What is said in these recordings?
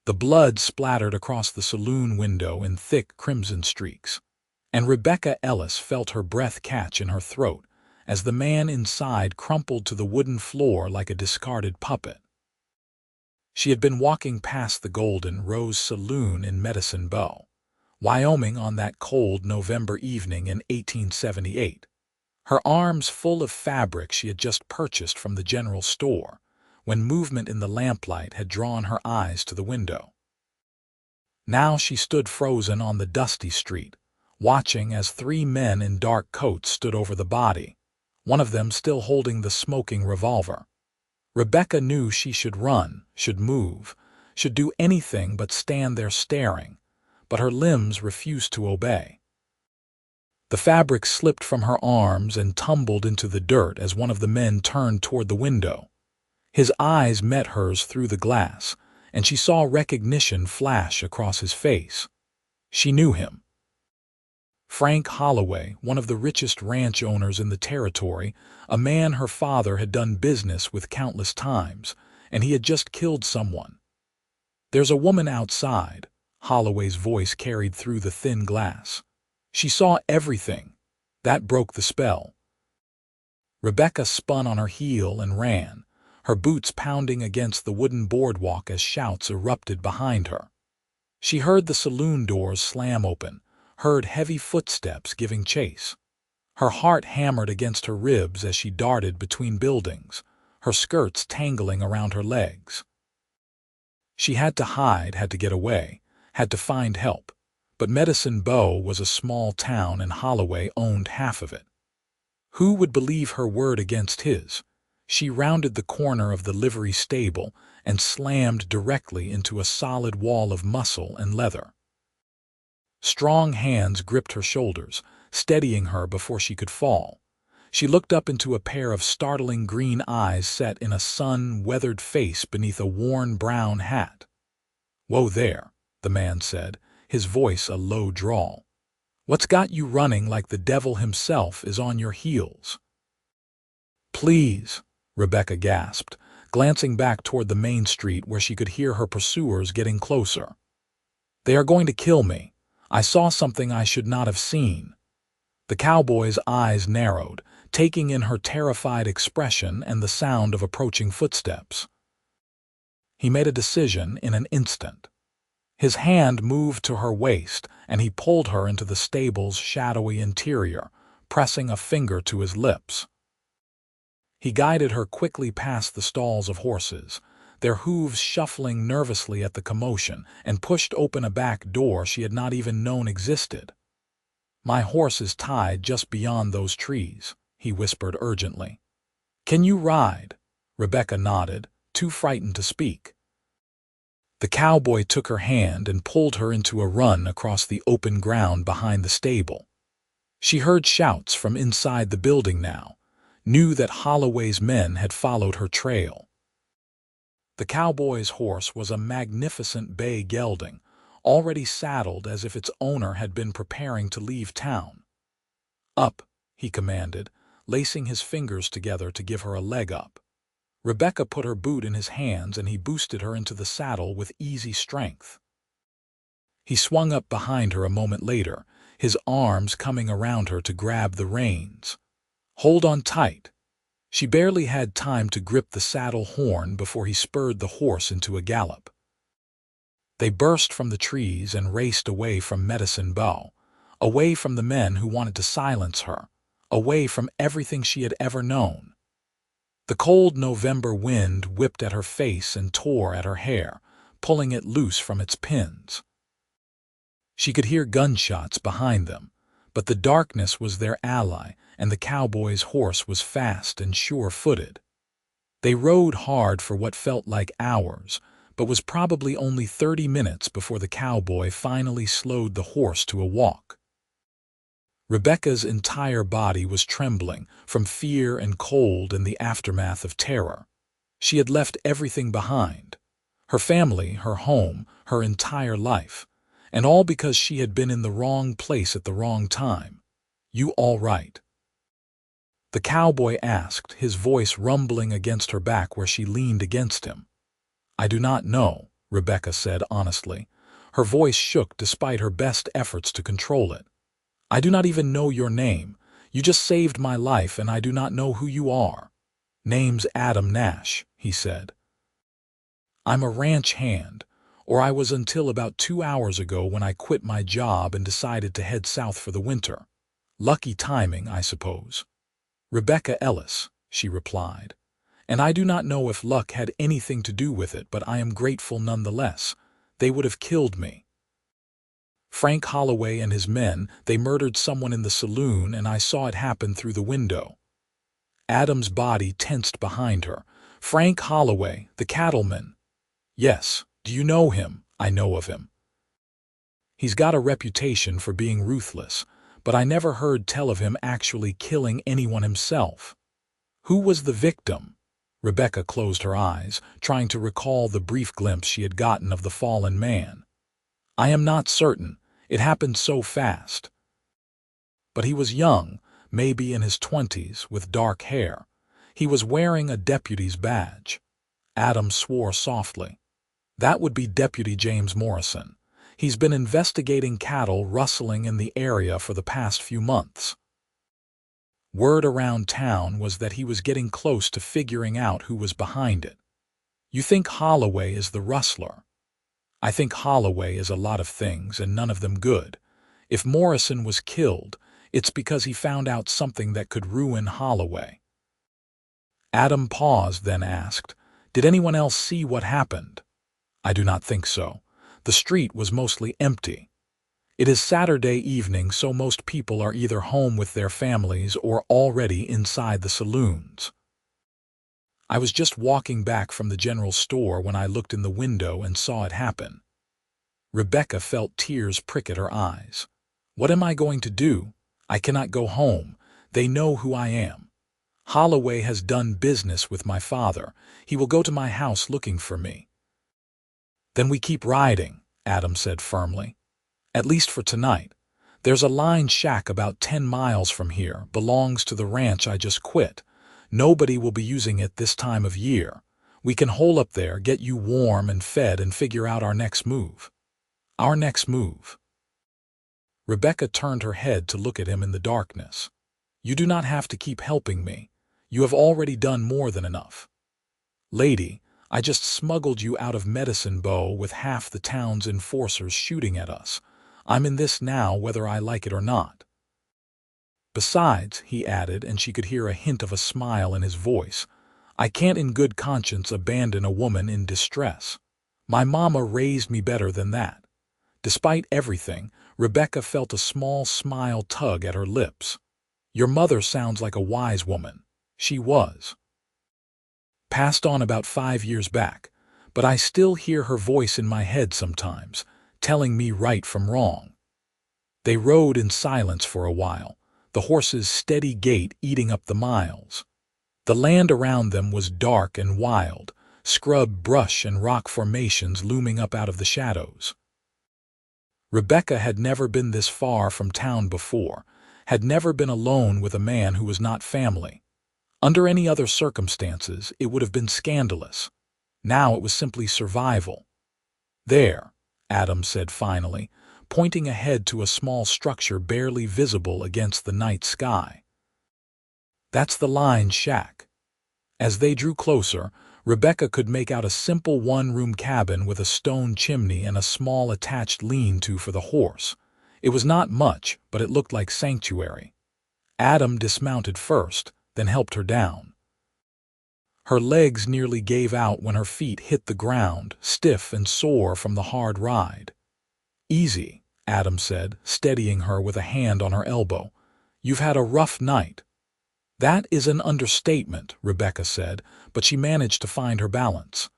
The blood splattered across the saloon window in thick crimson streaks, and Rebecca Ellis felt her breath catch in her throat as the man inside crumpled to the wooden floor like a discarded puppet. She had been walking past the Golden Rose Saloon in Medicine Bow, Wyoming on that cold November evening in 1878, her arms full of fabric she had just purchased from the general store, when movement in the lamplight had drawn her eyes to the window. Now she stood frozen on the dusty street, watching as three men in dark coats stood over the body, one of them still holding the smoking revolver. Rebecca knew she should run, should move, should do anything but stand there staring, but her limbs refused to obey. The fabric slipped from her arms and tumbled into the dirt as one of the men turned toward the window. His eyes met hers through the glass, and she saw recognition flash across his face. She knew him. Frank Holloway, one of the richest ranch owners in the territory, a man her father had done business with countless times, and he had just killed someone. "There's a woman outside," Holloway's voice carried through the thin glass. She saw everything. That broke the spell. Rebecca spun on her heel and ran, her boots pounding against the wooden boardwalk as shouts erupted behind her. She heard the saloon doors slam open, heard heavy footsteps giving chase. Her heart hammered against her ribs as she darted between buildings, her skirts tangling around her legs. She had to hide, had to get away, had to find help, but Medicine Bow was a small town and Holloway owned half of it. Who would believe her word against his? She rounded the corner of the livery stable and slammed directly into a solid wall of muscle and leather. Strong hands gripped her shoulders, steadying her before she could fall. She looked up into a pair of startling green eyes set in a sun-weathered face beneath a worn brown hat. "Whoa there," the man said, his voice a low drawl. "What's got you running like the devil himself is on your heels?" "Please," Rebecca gasped, glancing back toward the main street where she could hear her pursuers getting closer. "They are going to kill me. I saw something I should not have seen." The cowboy's eyes narrowed, taking in her terrified expression and the sound of approaching footsteps. He made a decision in an instant. His hand moved to her waist, and he pulled her into the stable's shadowy interior, pressing a finger to his lips. He guided her quickly past the stalls of horses, their hooves shuffling nervously at the commotion, and pushed open a back door she had not even known existed. "My horse is tied just beyond those trees," he whispered urgently. "Can you ride?" Rebecca nodded, too frightened to speak. The cowboy took her hand and pulled her into a run across the open ground behind the stable. She heard shouts from inside the building now, knew that Holloway's men had followed her trail. The cowboy's horse was a magnificent bay gelding, already saddled as if its owner had been preparing to leave town. "Up," he commanded, lacing his fingers together to give her a leg up. Rebecca put her boot in his hands and he boosted her into the saddle with easy strength. He swung up behind her a moment later, his arms coming around her to grab the reins. "Hold on tight." She barely had time to grip the saddle horn before he spurred the horse into a gallop. They burst from the trees and raced away from Medicine Bow, away from the men who wanted to silence her, away from everything she had ever known. The cold November wind whipped at her face and tore at her hair, pulling it loose from its pins. She could hear gunshots behind them, but the darkness was their ally, and the cowboy's horse was fast and sure-footed. They rode hard for what felt like hours, but was probably only 30 minutes before the cowboy finally slowed the horse to a walk. Rebecca's entire body was trembling from fear and cold and the aftermath of terror. She had left everything behind, her family, her home, her entire life, and all because she had been in the wrong place at the wrong time. "You all right?" The cowboy asked, his voice rumbling against her back where she leaned against him. "I do not know," Rebecca said honestly. Her voice shook despite her best efforts to control it. "I do not even know your name. You just saved my life and I do not know who you are." "Name's Adam Nash," he said. "I'm a ranch hand, or I was until about 2 hours ago when I quit my job and decided to head south for the winter. Lucky timing, I suppose." "Rebecca Ellis," she replied. "And I do not know if luck had anything to do with it, but I am grateful nonetheless. They would have killed me. Frank Holloway and his men, they murdered someone in the saloon and I saw it happen through the window." Adam's body tensed behind her. "Frank Holloway, the cattleman." "Yes. Do you know him?" "I know of him. He's got a reputation for being ruthless, but I never heard tell of him actually killing anyone himself." "Who was the victim?" Rebecca closed her eyes, trying to recall the brief glimpse she had gotten of the fallen man. "I am not certain. It happened so fast. But he was young, maybe in his 20s, with dark hair. He was wearing a deputy's badge." Adam swore softly. "That would be Deputy James Morrison. He's been investigating cattle rustling in the area for the past few months." Word around town was that he was getting close to figuring out who was behind it. "You think Holloway is the rustler?" "I think Holloway is a lot of things, and none of them good. If Morrison was killed, it's because he found out something that could ruin Holloway." Adam paused, then asked, "Did anyone else see what happened?" "I do not think so. The street was mostly empty. It is Saturday evening, so most people are either home with their families or already inside the saloons. I was just walking back from the general store when I looked in the window and saw it happen." Rebecca felt tears prick at her eyes. "What am I going to do? I cannot go home. They know who I am. Holloway has done business with my father. He will go to my house looking for me." "Then we keep riding," Adam said firmly. "At least for tonight. There's a line shack about 10 miles from here, belongs to the ranch I just quit. Nobody will be using it this time of year. We can hole up there, get you warm and fed, and figure out our next move." "Our next move?" Rebecca turned her head to look at him in the darkness. "You do not have to keep helping me. You have already done more than enough. Lady, I just smuggled you out of Medicine Bow with half the town's enforcers shooting at us. I'm in this now whether I like it or not. Besides," he added, and she could hear a hint of a smile in his voice, "I can't in good conscience abandon a woman in distress. My mama raised me better than that." Despite everything, Rebecca felt a small smile tug at her lips. "Your mother sounds like a wise woman." She was. "Passed on about 5 years back, but I still hear her voice in my head sometimes, telling me right from wrong." They rode in silence for a while, the horse's steady gait eating up the miles. The land around them was dark and wild, scrub brush and rock formations looming up out of the shadows. Rebecca had never been this far from town before, had never been alone with a man who was not family. Under any other circumstances, it would have been scandalous. Now it was simply survival. "There," Adam said finally, pointing ahead to a small structure barely visible against the night sky. "That's the line shack." As they drew closer, Rebecca could make out a simple one-room cabin with a stone chimney and a small attached lean-to for the horse. It was not much, but it looked like sanctuary. Adam dismounted first, then helped her down. Her legs nearly gave out when her feet hit the ground, stiff and sore from the hard ride. "Easy," Adam said, steadying her with a hand on her elbow. "You've had a rough night." "That is an understatement," Rebecca said, but she managed to find her balance.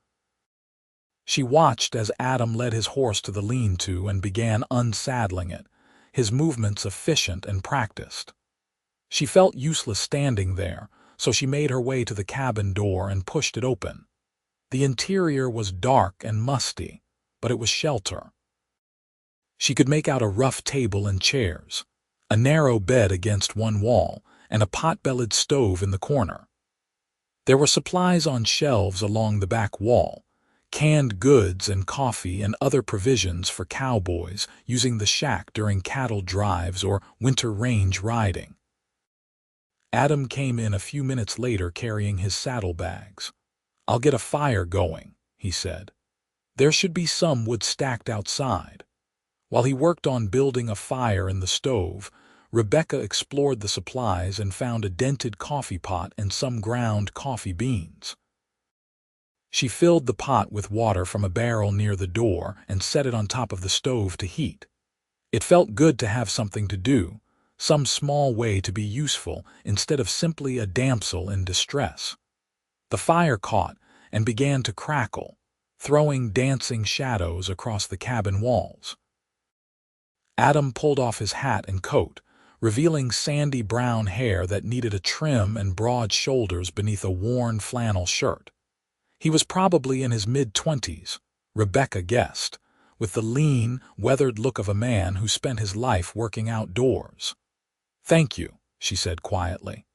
She watched as Adam led his horse to the lean-to and began unsaddling it, his movements efficient and practiced. She felt useless standing there, so she made her way to the cabin door and pushed it open. The interior was dark and musty, but it was shelter. She could make out a rough table and chairs, a narrow bed against one wall, and a pot-bellied stove in the corner. There were supplies on shelves along the back wall, canned goods and coffee and other provisions for cowboys using the shack during cattle drives or winter range riding. Adam came in a few minutes later carrying his saddlebags. "I'll get a fire going," he said. "There should be some wood stacked outside." While he worked on building a fire in the stove, Rebecca explored the supplies and found a dented coffee pot and some ground coffee beans. She filled the pot with water from a barrel near the door and set it on top of the stove to heat. It felt good to have something to do, some small way to be useful instead of simply a damsel in distress. The fire caught and began to crackle, throwing dancing shadows across the cabin walls. Adam pulled off his hat and coat, revealing sandy brown hair that needed a trim and broad shoulders beneath a worn flannel shirt. He was probably in his mid-20s, Rebecca guessed, with the lean, weathered look of a man who spent his life working outdoors. "Thank you," she said quietly,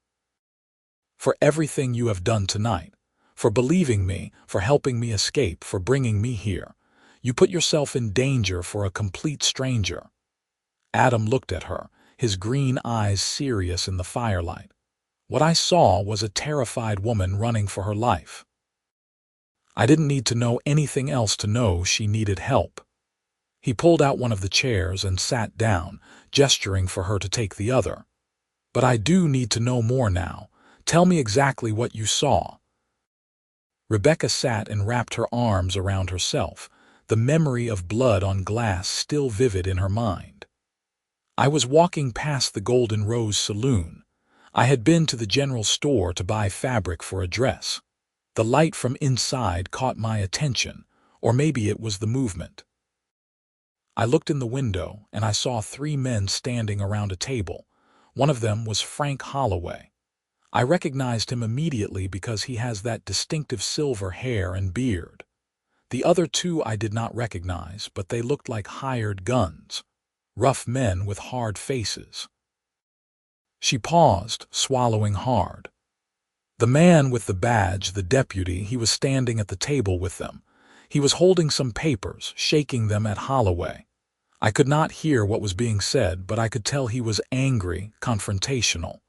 "for everything you have done tonight, for believing me, for helping me escape, for bringing me here. You put yourself in danger for a complete stranger." Adam looked at her, his green eyes serious in the firelight. "What I saw was a terrified woman running for her life. I didn't need to know anything else to know she needed help." He pulled out one of the chairs and sat down, gesturing for her to take the other. "But I do need to know more now. Tell me exactly what you saw." Rebecca sat and wrapped her arms around herself, the memory of blood on glass still vivid in her mind. "I was walking past the Golden Rose Saloon. I had been to the general store to buy fabric for a dress. The light from inside caught my attention, or maybe it was the movement. I looked in the window and I saw 3 men standing around a table. One of them was Frank Holloway. I recognized him immediately because he has that distinctive silver hair and beard. The other 2 I did not recognize, but they looked like hired guns, rough men with hard faces." She paused, swallowing hard. "The man with the badge, the deputy, he was standing at the table with them. He was holding some papers, shaking them at Holloway. I could not hear what was being said, but I could tell he was angry, confrontational.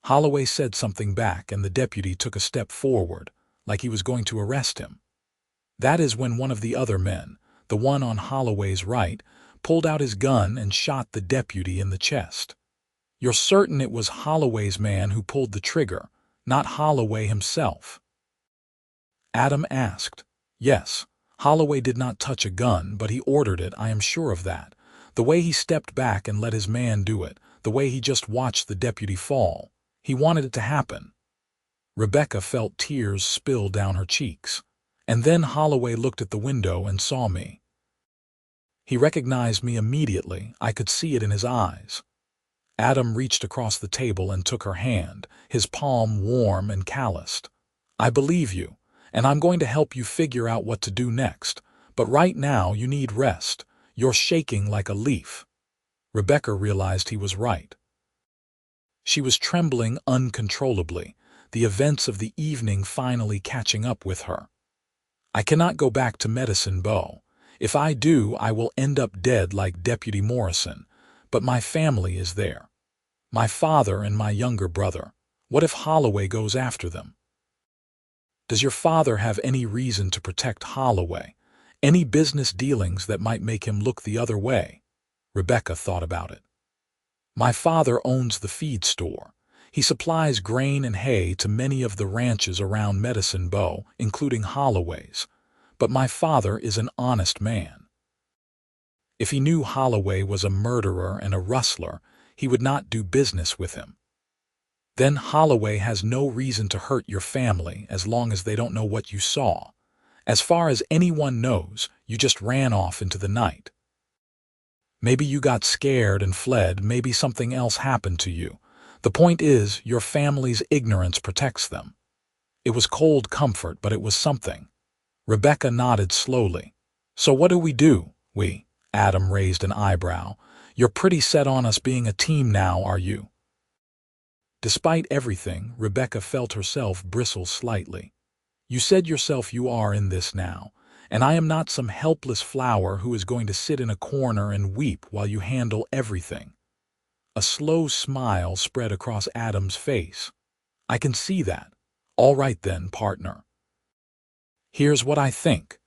Holloway said something back, and the deputy took a step forward, like he was going to arrest him. That is when one of the other men, the one on Holloway's right, pulled out his gun and shot the deputy in the chest." "You're certain it was Holloway's man who pulled the trigger, not Holloway himself?" Adam asked. "Yes, Holloway did not touch a gun, but he ordered it, I am sure of that. The way he stepped back and let his man do it, the way he just watched the deputy fall. He wanted it to happen." Rebecca felt tears spill down her cheeks. "And then Holloway looked at the window and saw me. He recognized me immediately, I could see it in his eyes." Adam reached across the table and took her hand, his palm warm and calloused. "I believe you, and I'm going to help you figure out what to do next, but right now you need rest. You're shaking like a leaf." Rebecca realized he was right. She was trembling uncontrollably, the events of the evening finally catching up with her. "I cannot go back to Medicine Bow. If I do, I will end up dead like Deputy Morrison, but my family is there. My father and my younger brother. What if Holloway goes after them? Does your father have any reason to protect Holloway? Any business dealings that might make him look the other way?" Rebecca thought about it. "My father owns the feed store. He supplies grain and hay to many of the ranches around Medicine Bow, including Holloway's. But my father is an honest man. If he knew Holloway was a murderer and a rustler, he would not do business with him. Then Holloway has no reason to hurt your family as long as they don't know what you saw. As far as anyone knows, you just ran off into the night. Maybe you got scared and fled, maybe something else happened to you. The point is, your family's ignorance protects them." It was cold comfort, but it was something. Rebecca nodded slowly. "So what do we do, we?" Adam raised an eyebrow. "You're pretty set on us being a team now, are you?" Despite everything, Rebecca felt herself bristle slightly. You said yourself you are in this now, and I am not some helpless flower who is going to sit in a corner and weep while you handle everything." A slow smile spread across Adam's face. "I can see that. All right then, partner. Here's what I think.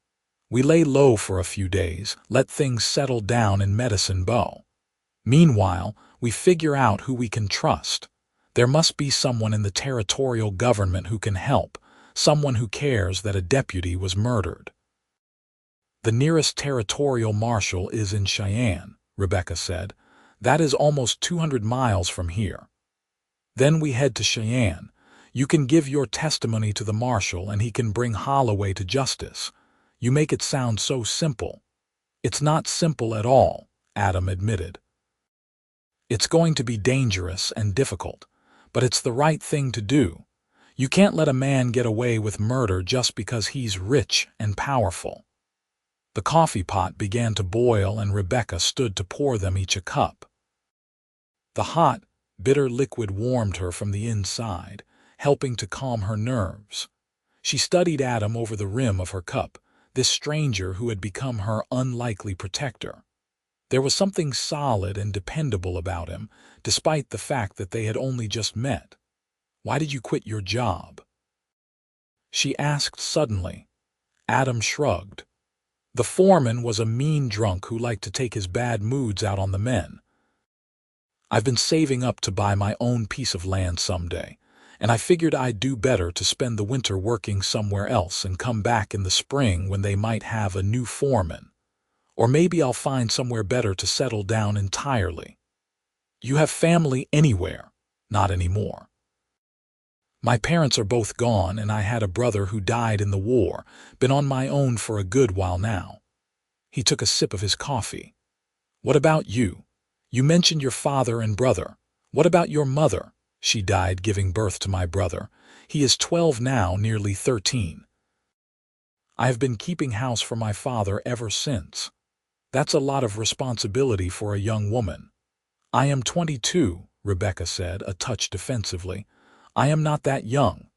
We lay low for a few days, let things settle down in Medicine Bow. Meanwhile, we figure out who we can trust. There must be someone in the territorial government who can help, someone who cares that a deputy was murdered." "The nearest territorial marshal is in Cheyenne," Rebecca said. "That is almost 200 miles from here. Then we head to Cheyenne. You can give your testimony to the marshal and he can bring Holloway to justice. You make it sound so simple." "It's not simple at all," Adam admitted. "It's going to be dangerous and difficult, but it's the right thing to do. You can't let a man get away with murder just because he's rich and powerful." The coffee pot began to boil and Rebecca stood to pour them each a cup. The hot, bitter liquid warmed her from the inside, helping to calm her nerves. She studied Adam over the rim of her cup, this stranger who had become her unlikely protector. There was something solid and dependable about him, despite the fact that they had only just met. "Why did you quit your job?" she asked suddenly. Adam shrugged. The foreman was a mean drunk who liked to take his bad moods out on the men. "I've been saving up to buy my own piece of land someday, and I figured I'd do better to spend the winter working somewhere else and come back in the spring when they might have a new foreman. Or maybe I'll find somewhere better to settle down entirely." "You have family anywhere?" "Not anymore. My parents are both gone, and I had a brother who died in the war, been on my own for a good while now." He took a sip of his coffee. "What about you? You mentioned your father and brother. What about your mother?" "She died giving birth to my brother. He is 12 now, nearly 13. I have been keeping house for my father ever since. That's a lot of responsibility for a young woman." "I am 22, Rebecca said, a touch defensively. "I am not that young."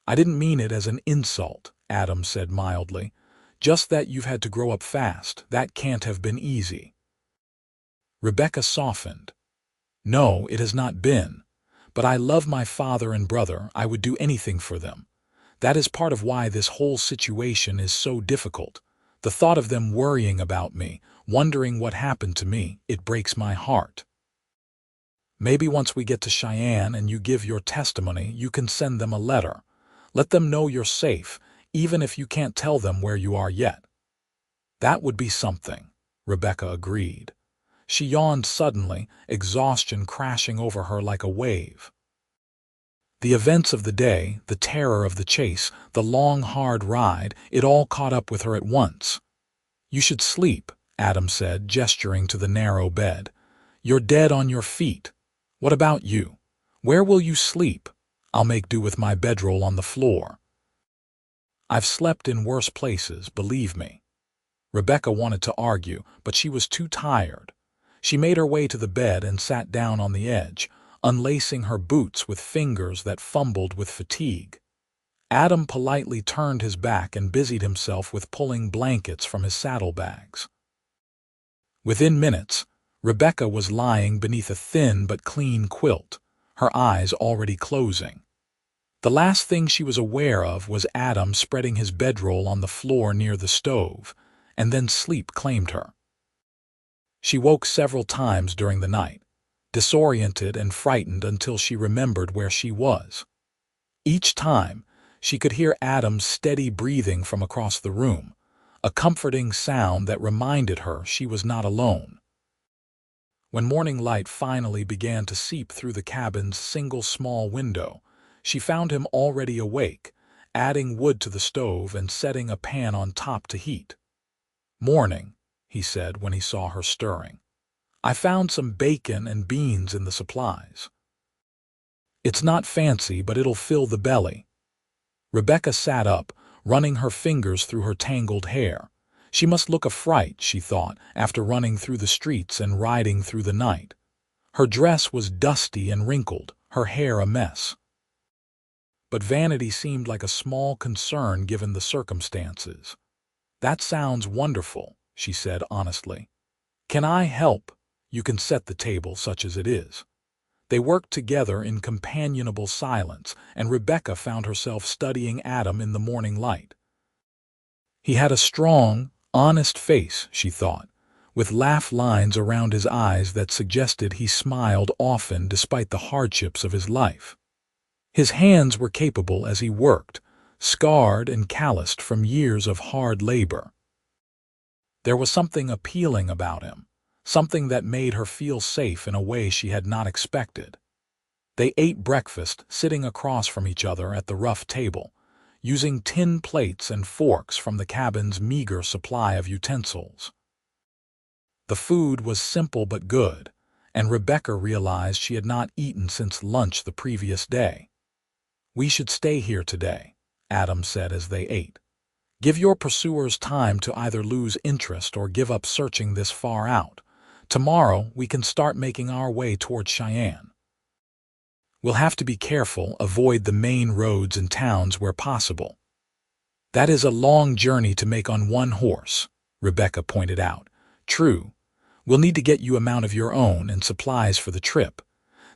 "I didn't mean it as an insult," Adam said mildly. "Just that you've had to grow up fast. That can't have been easy." Rebecca softened. "No, it has not been. But I love my father and brother. I would do anything for them. That is part of why this whole situation is so difficult. The thought of them worrying about me, wondering what happened to me, it breaks my heart. Maybe once we get to Cheyenne and you give your testimony, you can send them a letter. Let them know you're safe, even if you can't tell them where you are yet." "That would be something," Rebecca agreed. She yawned suddenly, exhaustion crashing over her like a wave. The events of the day, the terror of the chase, the long, hard ride, it all caught up with her at once. "You should sleep," Adam said, gesturing to the narrow bed. "You're dead on your feet. What about you? Where will you sleep?" "I'll make do with my bedroll on the floor." "I've slept in worse places, believe me." Rebecca wanted to argue, but she was too tired. She made her way to the bed and sat down on the edge, unlacing her boots with fingers that fumbled with fatigue. Adam politely turned his back and busied himself with pulling blankets from his saddlebags. Within minutes, Rebecca was lying beneath a thin but clean quilt, her eyes already closing. The last thing she was aware of was Adam spreading his bedroll on the floor near the stove, and then sleep claimed her. She woke several times during the night, disoriented and frightened until she remembered where she was. Each time, she could hear Adam's steady breathing from across the room, a comforting sound that reminded her she was not alone. When morning light finally began to seep through the cabin's single small window, she found him already awake, adding wood to the stove and setting a pan on top to heat. "Morning," he said when he saw her stirring. "I found some bacon and beans in the supplies. It's not fancy, but it'll fill the belly." Rebecca sat up, running her fingers through her tangled hair. She must look a fright, she thought, after running through the streets and riding through the night. Her dress was dusty and wrinkled, her hair a mess. but vanity seemed like a small concern given the circumstances. "That sounds wonderful," she said honestly. "Can I help? You can set the table such as it is." They worked together in companionable silence, and Rebecca found herself studying Adam in the morning light. He had a strong, honest face, she thought, with laugh lines around his eyes that suggested he smiled often despite the hardships of his life. His hands were capable as he worked, scarred and calloused from years of hard labor. There was something appealing about him, something that made her feel safe in a way she had not expected. They ate breakfast sitting across from each other at the rough table, using tin plates and forks from the cabin's meager supply of utensils. The food was simple but good, and Rebecca realized she had not eaten since lunch the previous day. "We should stay here today," Adam said as they ate. "Give your pursuers time to either lose interest or give up searching this far out. Tomorrow we can start making our way toward Cheyenne. We'll have to be careful, avoid the main roads and towns where possible." "That is a long journey to make on one horse," Rebecca pointed out. "True. We'll need to get you a mount of your own and supplies for the trip.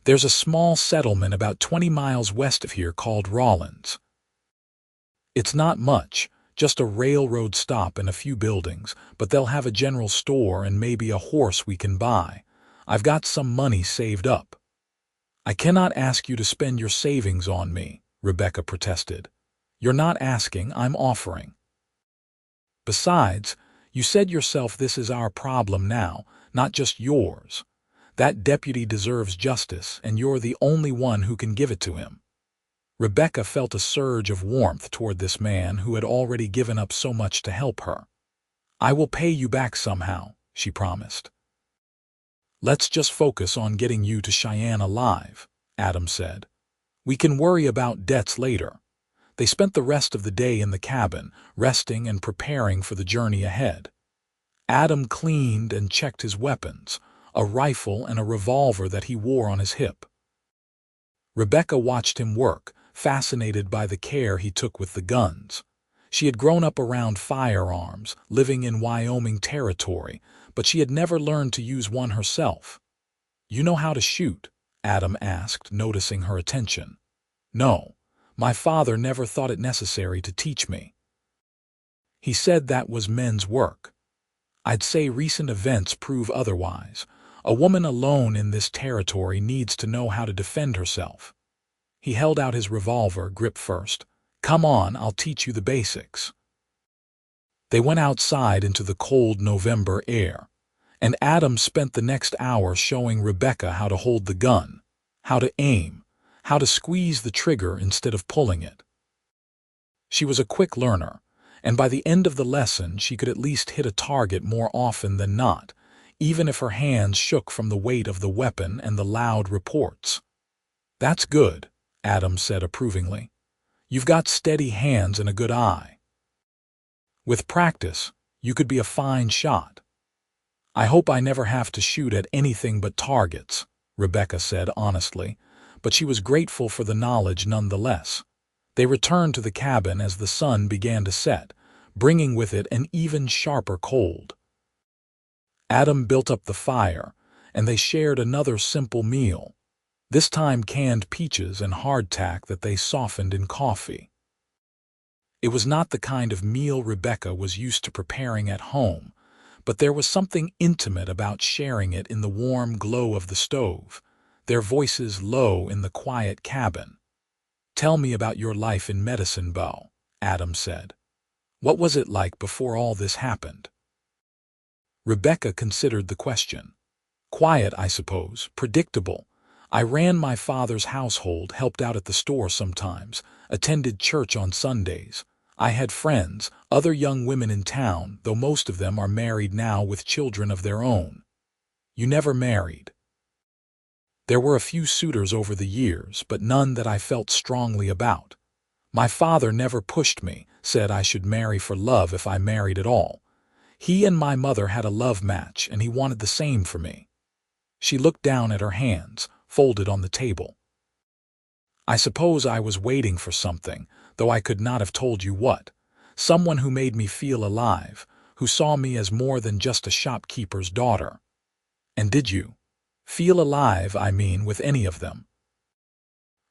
There's a small settlement about 20 miles west of here called Rawlins. It's not much, just a railroad stop and a few buildings, but they'll have a general store and maybe a horse we can buy. I've got some money saved up." "I cannot ask you to spend your savings on me," Rebecca protested. "You're not asking, I'm offering. Besides, you said yourself this is our problem now, not just yours. That deputy deserves justice, and you're the only one who can give it to him." Rebecca felt a surge of warmth toward this man who had already given up so much to help her. "I will pay you back somehow," she promised. "Let's just focus on getting you to Cheyenne alive," Adam said. "We can worry about debts later." They spent the rest of the day in the cabin, resting and preparing for the journey ahead. Adam cleaned and checked his weapons, a rifle and a revolver that he wore on his hip. Rebecca watched him work, fascinated by the care he took with the guns. She had grown up around firearms, living in Wyoming territory, but she had never learned to use one herself. "You know how to shoot?" Adam asked, noticing her attention. "No, my father never thought it necessary to teach me. He said that was men's work. I'd say recent events prove otherwise. A woman alone in this territory needs to know how to defend herself." He held out his revolver, grip first. "Come on, I'll teach you the basics." They went outside into the cold November air, and Adam spent the next hour showing Rebecca how to hold the gun, how to aim, how to squeeze the trigger instead of pulling it. She was a quick learner, and by the end of the lesson she could at least hit a target more often than not, even if her hands shook from the weight of the weapon and the loud reports. "That's good," Adam said approvingly. "You've got steady hands and a good eye. With practice, you could be a fine shot." "I hope I never have to shoot at anything but targets," Rebecca said honestly, but she was grateful for the knowledge nonetheless. They returned to the cabin as the sun began to set, bringing with it an even sharper cold. Adam built up the fire, and they shared another simple meal, this time canned peaches and hardtack that they softened in coffee. It was not the kind of meal Rebecca was used to preparing at home, but there was something intimate about sharing it in the warm glow of the stove, their voices low in the quiet cabin. "Tell me about your life in Medicine Bow," Adam said. "What was it like before all this happened?" Rebecca considered the question. "Quiet, I suppose, predictable. I ran my father's household, helped out at the store sometimes, attended church on Sundays. I had friends, other young women in town, though most of them are married now with children of their own." "You never married?" "There were a few suitors over the years, but none that I felt strongly about. My father never pushed me, said I should marry for love if I married at all. He and my mother had a love match, and he wanted the same for me." She looked down at her hands, folded on the table. I suppose I was waiting for something, though I could not have told you what. Someone who made me feel alive, who saw me as more than just a shopkeeper's daughter. And did you feel alive, I mean, with any of them?"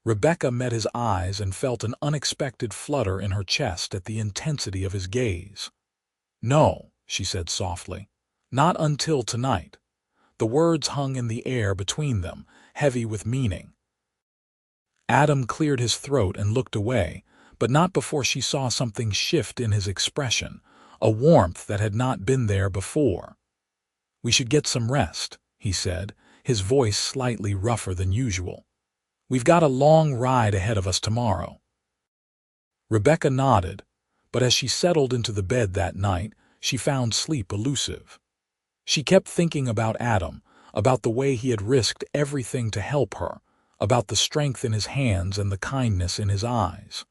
Rebecca met his eyes and felt an unexpected flutter in her chest at the intensity of his gaze. "No," she said softly. "Not until tonight." The words hung in the air between them, heavy with meaning. Adam cleared his throat and looked away, but not before she saw something shift in his expression, a warmth that had not been there before. "We should get some rest," he said, his voice slightly rougher than usual. "We've got a long ride ahead of us tomorrow." Rebecca nodded, but as she settled into the bed that night, she found sleep elusive. She kept thinking about Adam, about the way he had risked everything to help her, about the strength in his hands and the kindness in his eyes.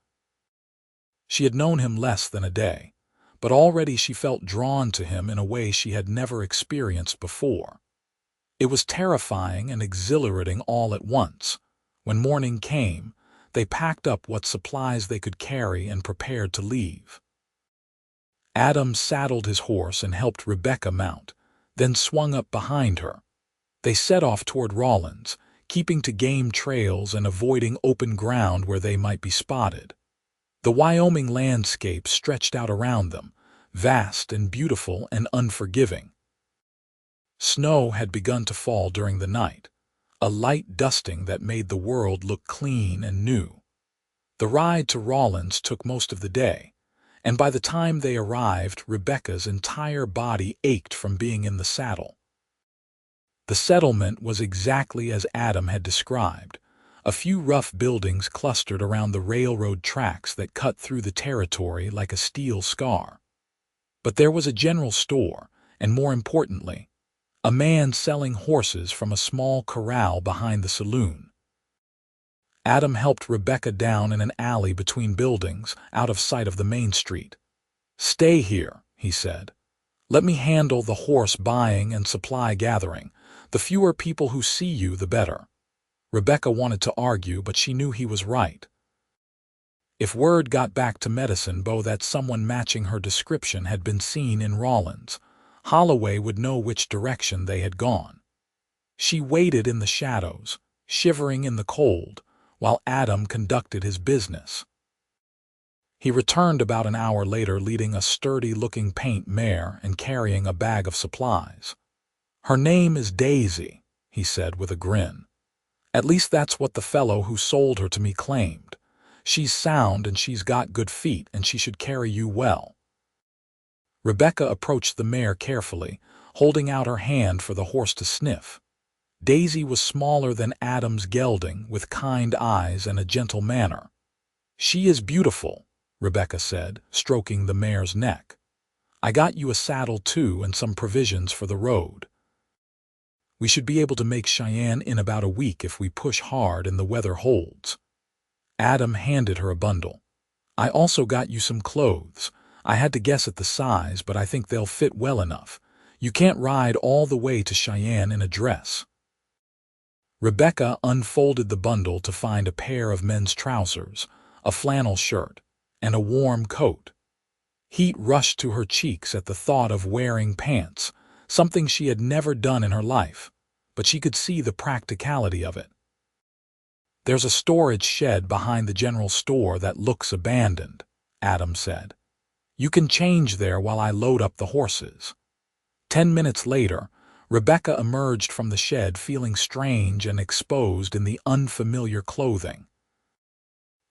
She had known him less than a day, but already she felt drawn to him in a way she had never experienced before. It was terrifying and exhilarating all at once. When morning came, they packed up what supplies they could carry and prepared to leave. Adam saddled his horse and helped Rebecca mount, then swung up behind her. They set off toward Rawlins, keeping to game trails and avoiding open ground where they might be spotted. The Wyoming landscape stretched out around them, vast and beautiful and unforgiving. Snow had begun to fall during the night, a light dusting that made the world look clean and new. The ride to Rawlins took most of the day, and by the time they arrived, Rebecca's entire body ached from being in the saddle. The settlement was exactly as Adam had described, a few rough buildings clustered around the railroad tracks that cut through the territory like a steel scar. But there was a general store, and more importantly, a man selling horses from a small corral behind the saloon. Adam helped Rebecca down in an alley between buildings, out of sight of the main street. "Stay here," he said. "Let me handle the horse buying and supply gathering. The fewer people who see you, the better." Rebecca wanted to argue, but she knew he was right. If word got back to Medicine Bow that someone matching her description had been seen in Rawlins, Holloway would know which direction they had gone. She waited in the shadows, shivering in the cold, while Adam conducted his business. He returned about an hour later leading a sturdy-looking paint mare and carrying a bag of supplies. "Her name is Daisy," he said with a grin. "At least that's what the fellow who sold her to me claimed. She's sound and she's got good feet and she should carry you well." Rebecca approached the mare carefully, holding out her hand for the horse to sniff. Daisy was smaller than Adam's gelding, with kind eyes and a gentle manner. "She is beautiful," Rebecca said, stroking the mare's neck. "I got you a saddle too and some provisions for the road. We should be able to make Cheyenne in about a week if we push hard and the weather holds." Adam handed her a bundle. "I also got you some clothes. I had to guess at the size, but I think they'll fit well enough. You can't ride all the way to Cheyenne in a dress." Rebecca unfolded the bundle to find a pair of men's trousers, a flannel shirt, and a warm coat. Heat rushed to her cheeks at the thought of wearing pants, something she had never done in her life, but she could see the practicality of it. "There's a storage shed behind the general store that looks abandoned," Adam said. "You can change there while I load up the horses." 10 minutes later, Rebecca emerged from the shed feeling strange and exposed in the unfamiliar clothing.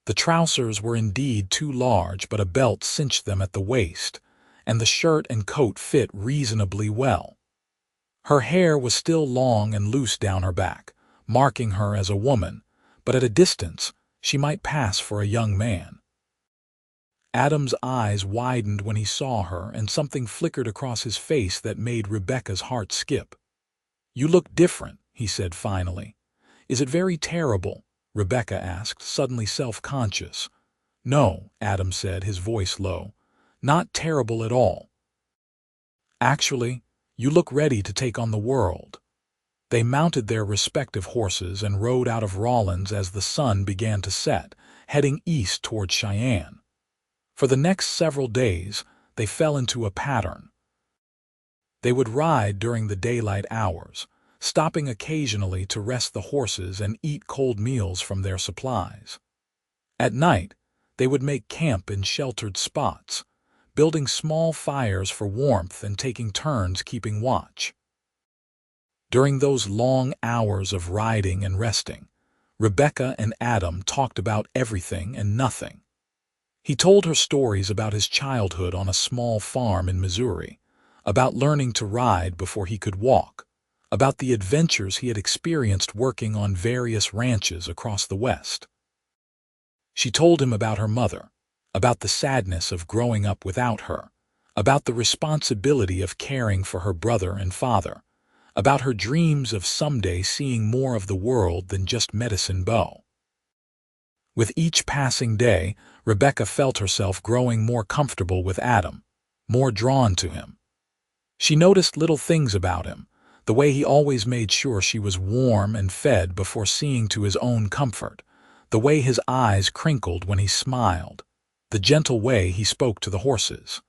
The trousers were indeed too large, but a belt cinched them at the waist, and the shirt and coat fit reasonably well. Her hair was still long and loose down her back, marking her as a woman, but at a distance she might pass for a young man. Adam's eyes widened when he saw her, and something flickered across his face that made Rebecca's heart skip. "You look different," he said finally. "Is it very terrible?" Rebecca asked, suddenly self-conscious. "No," Adam said, his voice low. "Not terrible at all. Actually, you look ready to take on the world." They mounted their respective horses and rode out of Rawlins as the sun began to set, heading east toward Cheyenne. For the next several days, they fell into a pattern. They would ride during the daylight hours, stopping occasionally to rest the horses and eat cold meals from their supplies. At night, they would make camp in sheltered spots, building small fires for warmth and taking turns keeping watch. During those long hours of riding and resting, Rebecca and Adam talked about everything and nothing. He told her stories about his childhood on a small farm in Missouri, about learning to ride before he could walk, about the adventures he had experienced working on various ranches across the West. She told him about her mother, about the sadness of growing up without her, about the responsibility of caring for her brother and father, about her dreams of someday seeing more of the world than just Medicine Bow. With each passing day, Rebecca felt herself growing more comfortable with Adam, more drawn to him. She noticed little things about him, the way he always made sure she was warm and fed before seeing to his own comfort, the way his eyes crinkled when he smiled, the gentle way he spoke to the horses.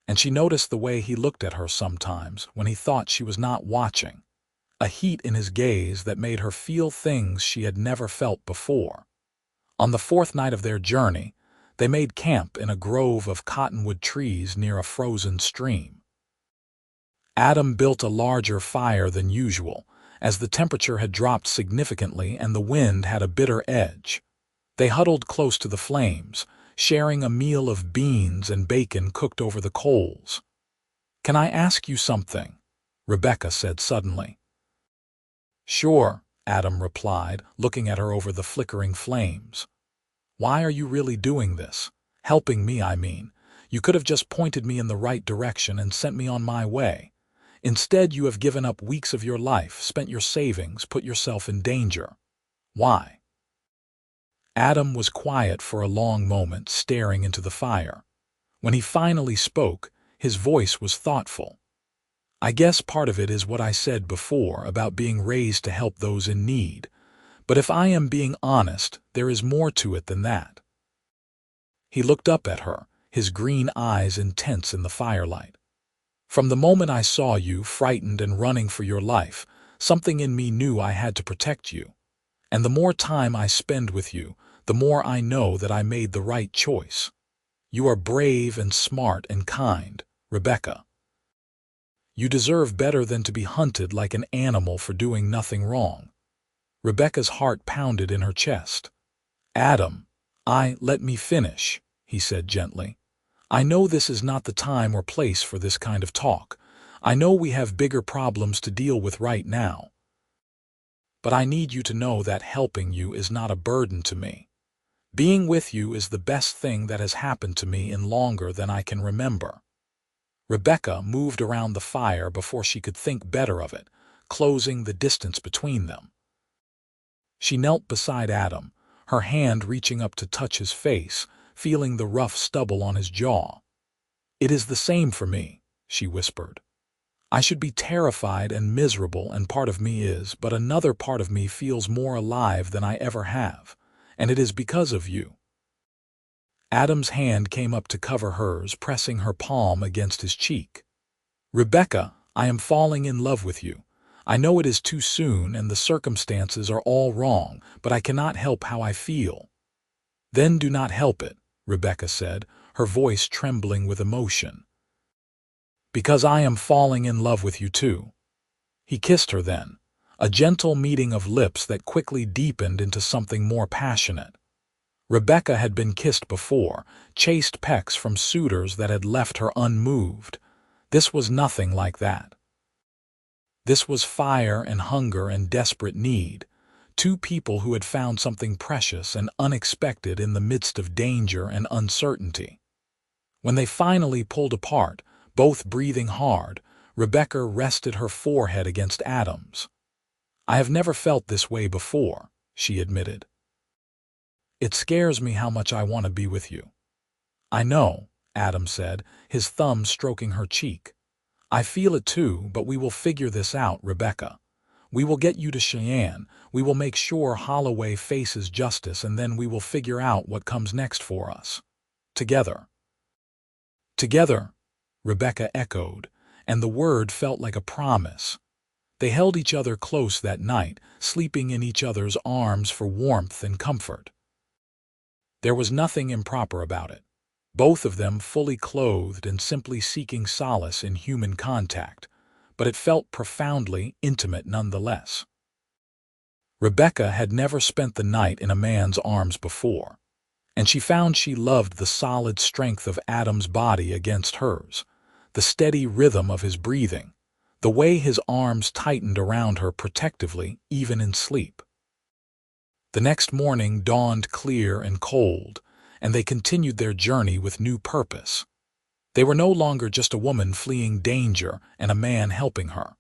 And she noticed the way he looked at her sometimes when he thought she was not watching, a heat in his gaze that made her feel things she had never felt before. On the fourth night of their journey, they made camp in a grove of cottonwood trees near a frozen stream. Adam built a larger fire than usual, as the temperature had dropped significantly and the wind had a bitter edge. They huddled close to the flames, sharing a meal of beans and bacon cooked over the coals. "Can I ask you something?" Rebecca said suddenly. "Sure," Adam replied, looking at her over the flickering flames. "Why are you really doing this? Helping me, I mean. You could have just pointed me in the right direction and sent me on my way. Instead, you have given up weeks of your life, spent your savings, put yourself in danger. Why?" Adam was quiet for a long moment, staring into the fire. When he finally spoke, his voice was thoughtful. "I guess part of it is what I said before about being raised to help those in need. But if I am being honest, there is more to it than that." He looked up at her, his green eyes intense in the firelight. "From the moment I saw you, frightened and running for your life, something in me knew I had to protect you. And the more time I spend with you, the more I know that I made the right choice. You are brave and smart and kind, Rebecca. You deserve better than to be hunted like an animal for doing nothing wrong." Rebecca's heart pounded in her chest. "Adam, let me finish," he said gently. "I know this is not the time or place for this kind of talk. I know we have bigger problems to deal with right now. But I need you to know that helping you is not a burden to me. Being with you is the best thing that has happened to me in longer than I can remember." Rebecca moved around the fire before she could think better of it, closing the distance between them. She knelt beside Adam, her hand reaching up to touch his face, feeling the rough stubble on his jaw. "It is the same for me," she whispered. "I should be terrified and miserable, and part of me is, but another part of me feels more alive than I ever have, and it is because of you." Adam's hand came up to cover hers, pressing her palm against his cheek. "Rebecca, I am falling in love with you. I know it is too soon and the circumstances are all wrong, but I cannot help how I feel." "Then do not help it," Rebecca said, her voice trembling with emotion. "Because I am falling in love with you too." He kissed her then, a gentle meeting of lips that quickly deepened into something more passionate. Rebecca had been kissed before, chased pecks from suitors that had left her unmoved. This was nothing like that. This was fire and hunger and desperate need, two people who had found something precious and unexpected in the midst of danger and uncertainty. When they finally pulled apart, both breathing hard, Rebecca rested her forehead against Adam's. "I have never felt this way before," she admitted. "It scares me how much I want to be with you." "I know," Adam said, his thumb stroking her cheek. "I feel it too, but we will figure this out, Rebecca. We will get you to Cheyenne. We will make sure Holloway faces justice, and then we will figure out what comes next for us. Together." "Together," Rebecca echoed, and the word felt like a promise. They held each other close that night, sleeping in each other's arms for warmth and comfort. There was nothing improper about it. Both of them fully clothed and simply seeking solace in human contact, but it felt profoundly intimate nonetheless. Rebecca had never spent the night in a man's arms before, and she found she loved the solid strength of Adam's body against hers, the steady rhythm of his breathing, the way his arms tightened around her protectively even in sleep. The next morning dawned clear and cold, and they continued their journey with new purpose. They were no longer just a woman fleeing danger and a man helping her.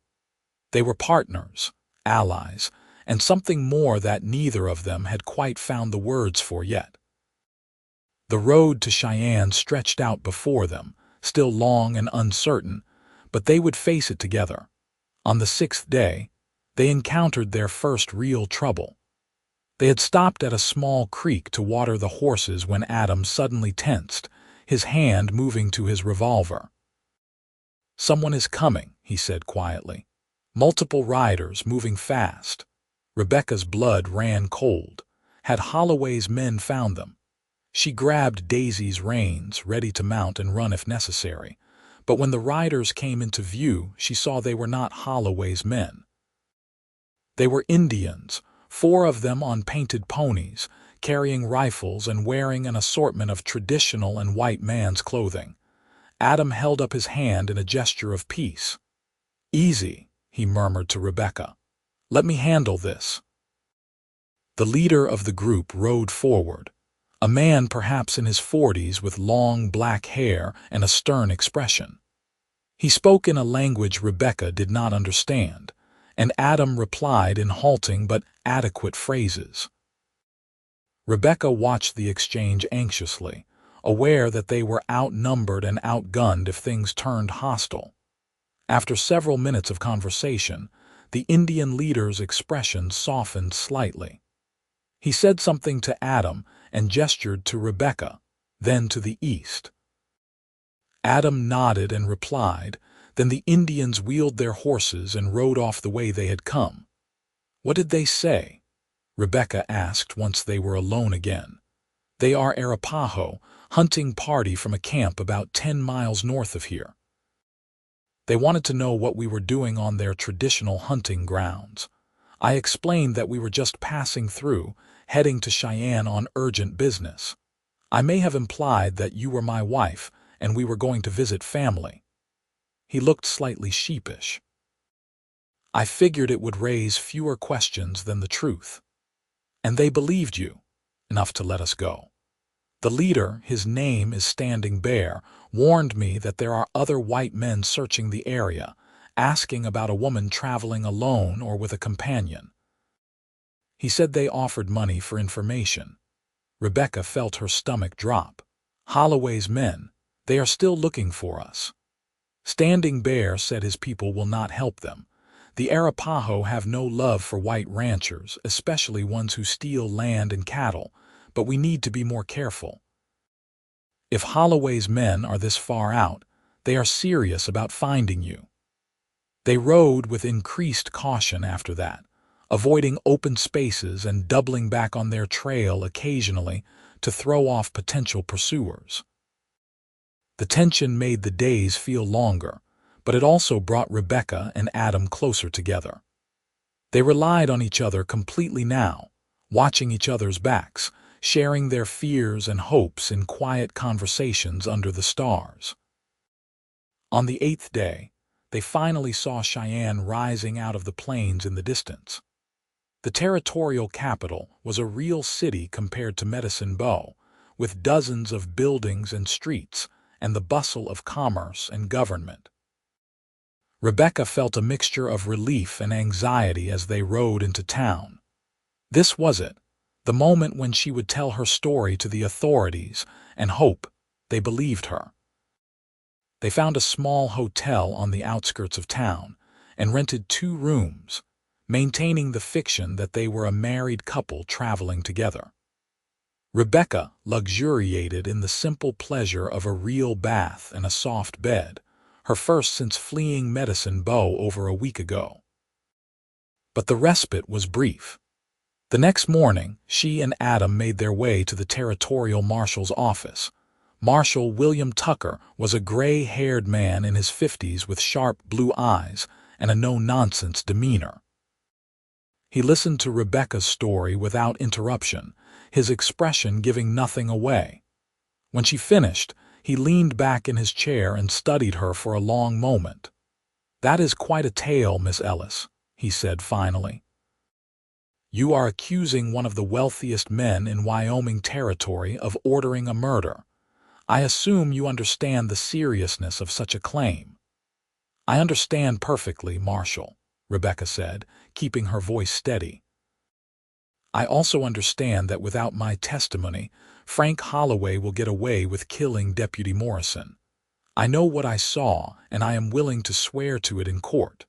They were partners, allies, and something more that neither of them had quite found the words for yet. The road to Cheyenne stretched out before them, still long and uncertain, but they would face it together. On the 6th day, they encountered their first real trouble. They had stopped at a small creek to water the horses when Adam suddenly tensed, his hand moving to his revolver. "Someone is coming," he said quietly. "Multiple riders moving fast." Rebecca's blood ran cold. Had Holloway's men found them? She grabbed Daisy's reins, ready to mount and run if necessary. But when the riders came into view, she saw they were not Holloway's men. They were Indians, 4 of them on painted ponies, carrying rifles and wearing an assortment of traditional and white man's clothing. Adam held up his hand in a gesture of peace. "Easy," he murmured to Rebecca. "Let me handle this." The leader of the group rode forward, a man perhaps in his 40s with long black hair and a stern expression. He spoke in a language Rebecca did not understand, and Adam replied in halting but adequate phrases. Rebecca watched the exchange anxiously, aware that they were outnumbered and outgunned if things turned hostile. After several minutes of conversation, the Indian leader's expression softened slightly. He said something to Adam and gestured to Rebecca, then to the east. Adam nodded and replied, then the Indians wheeled their horses and rode off the way they had come. "What did they say?" Rebecca asked once they were alone again. "They are Arapaho, hunting party from a camp about 10 miles north of here. They wanted to know what we were doing on their traditional hunting grounds. I explained that we were just passing through, heading to Cheyenne on urgent business. I may have implied that you were my wife and we were going to visit family." He looked slightly sheepish. "I figured it would raise fewer questions than the truth. And they believed you, enough to let us go. The leader, his name is Standing Bear, warned me that there are other white men searching the area, asking about a woman traveling alone or with a companion. He said they offered money for information." Rebecca felt her stomach drop. "Holloway's men, they are still looking for us. Standing Bear said his people will not help them. The Arapaho have no love for white ranchers, especially ones who steal land and cattle, but we need to be more careful. If Holloway's men are this far out, they are serious about finding you." They rode with increased caution after that, avoiding open spaces and doubling back on their trail occasionally to throw off potential pursuers. The tension made the days feel longer, but it also brought Rebecca and Adam closer together. They relied on each other completely now, watching each other's backs, sharing their fears and hopes in quiet conversations under the stars. On the 8th day, they finally saw Cheyenne rising out of the plains in the distance. The territorial capital was a real city compared to Medicine Bow, with dozens of buildings and streets and the bustle of commerce and government. Rebecca felt a mixture of relief and anxiety as they rode into town. This was it, the moment when she would tell her story to the authorities and hope they believed her. They found a small hotel on the outskirts of town and rented 2 rooms, maintaining the fiction that they were a married couple traveling together. Rebecca luxuriated in the simple pleasure of a real bath and a soft bed, her first since fleeing Medicine Bow over a week ago. But the respite was brief. The next morning, she and Adam made their way to the territorial marshal's office. Marshal William Tucker was a gray-haired man in his 50s with sharp blue eyes and a no-nonsense demeanor. He listened to Rebecca's story without interruption, his expression giving nothing away. When she finished, he leaned back in his chair and studied her for a long moment. "That is quite a tale, Miss Ellis," he said finally. "You are accusing one of the wealthiest men in Wyoming territory of ordering a murder. I assume you understand the seriousness of such a claim." "I understand perfectly, Marshal," Rebecca said, keeping her voice steady. "I also understand that without my testimony, Frank Holloway will get away with killing Deputy Morrison. I know what I saw, and I am willing to swear to it in court.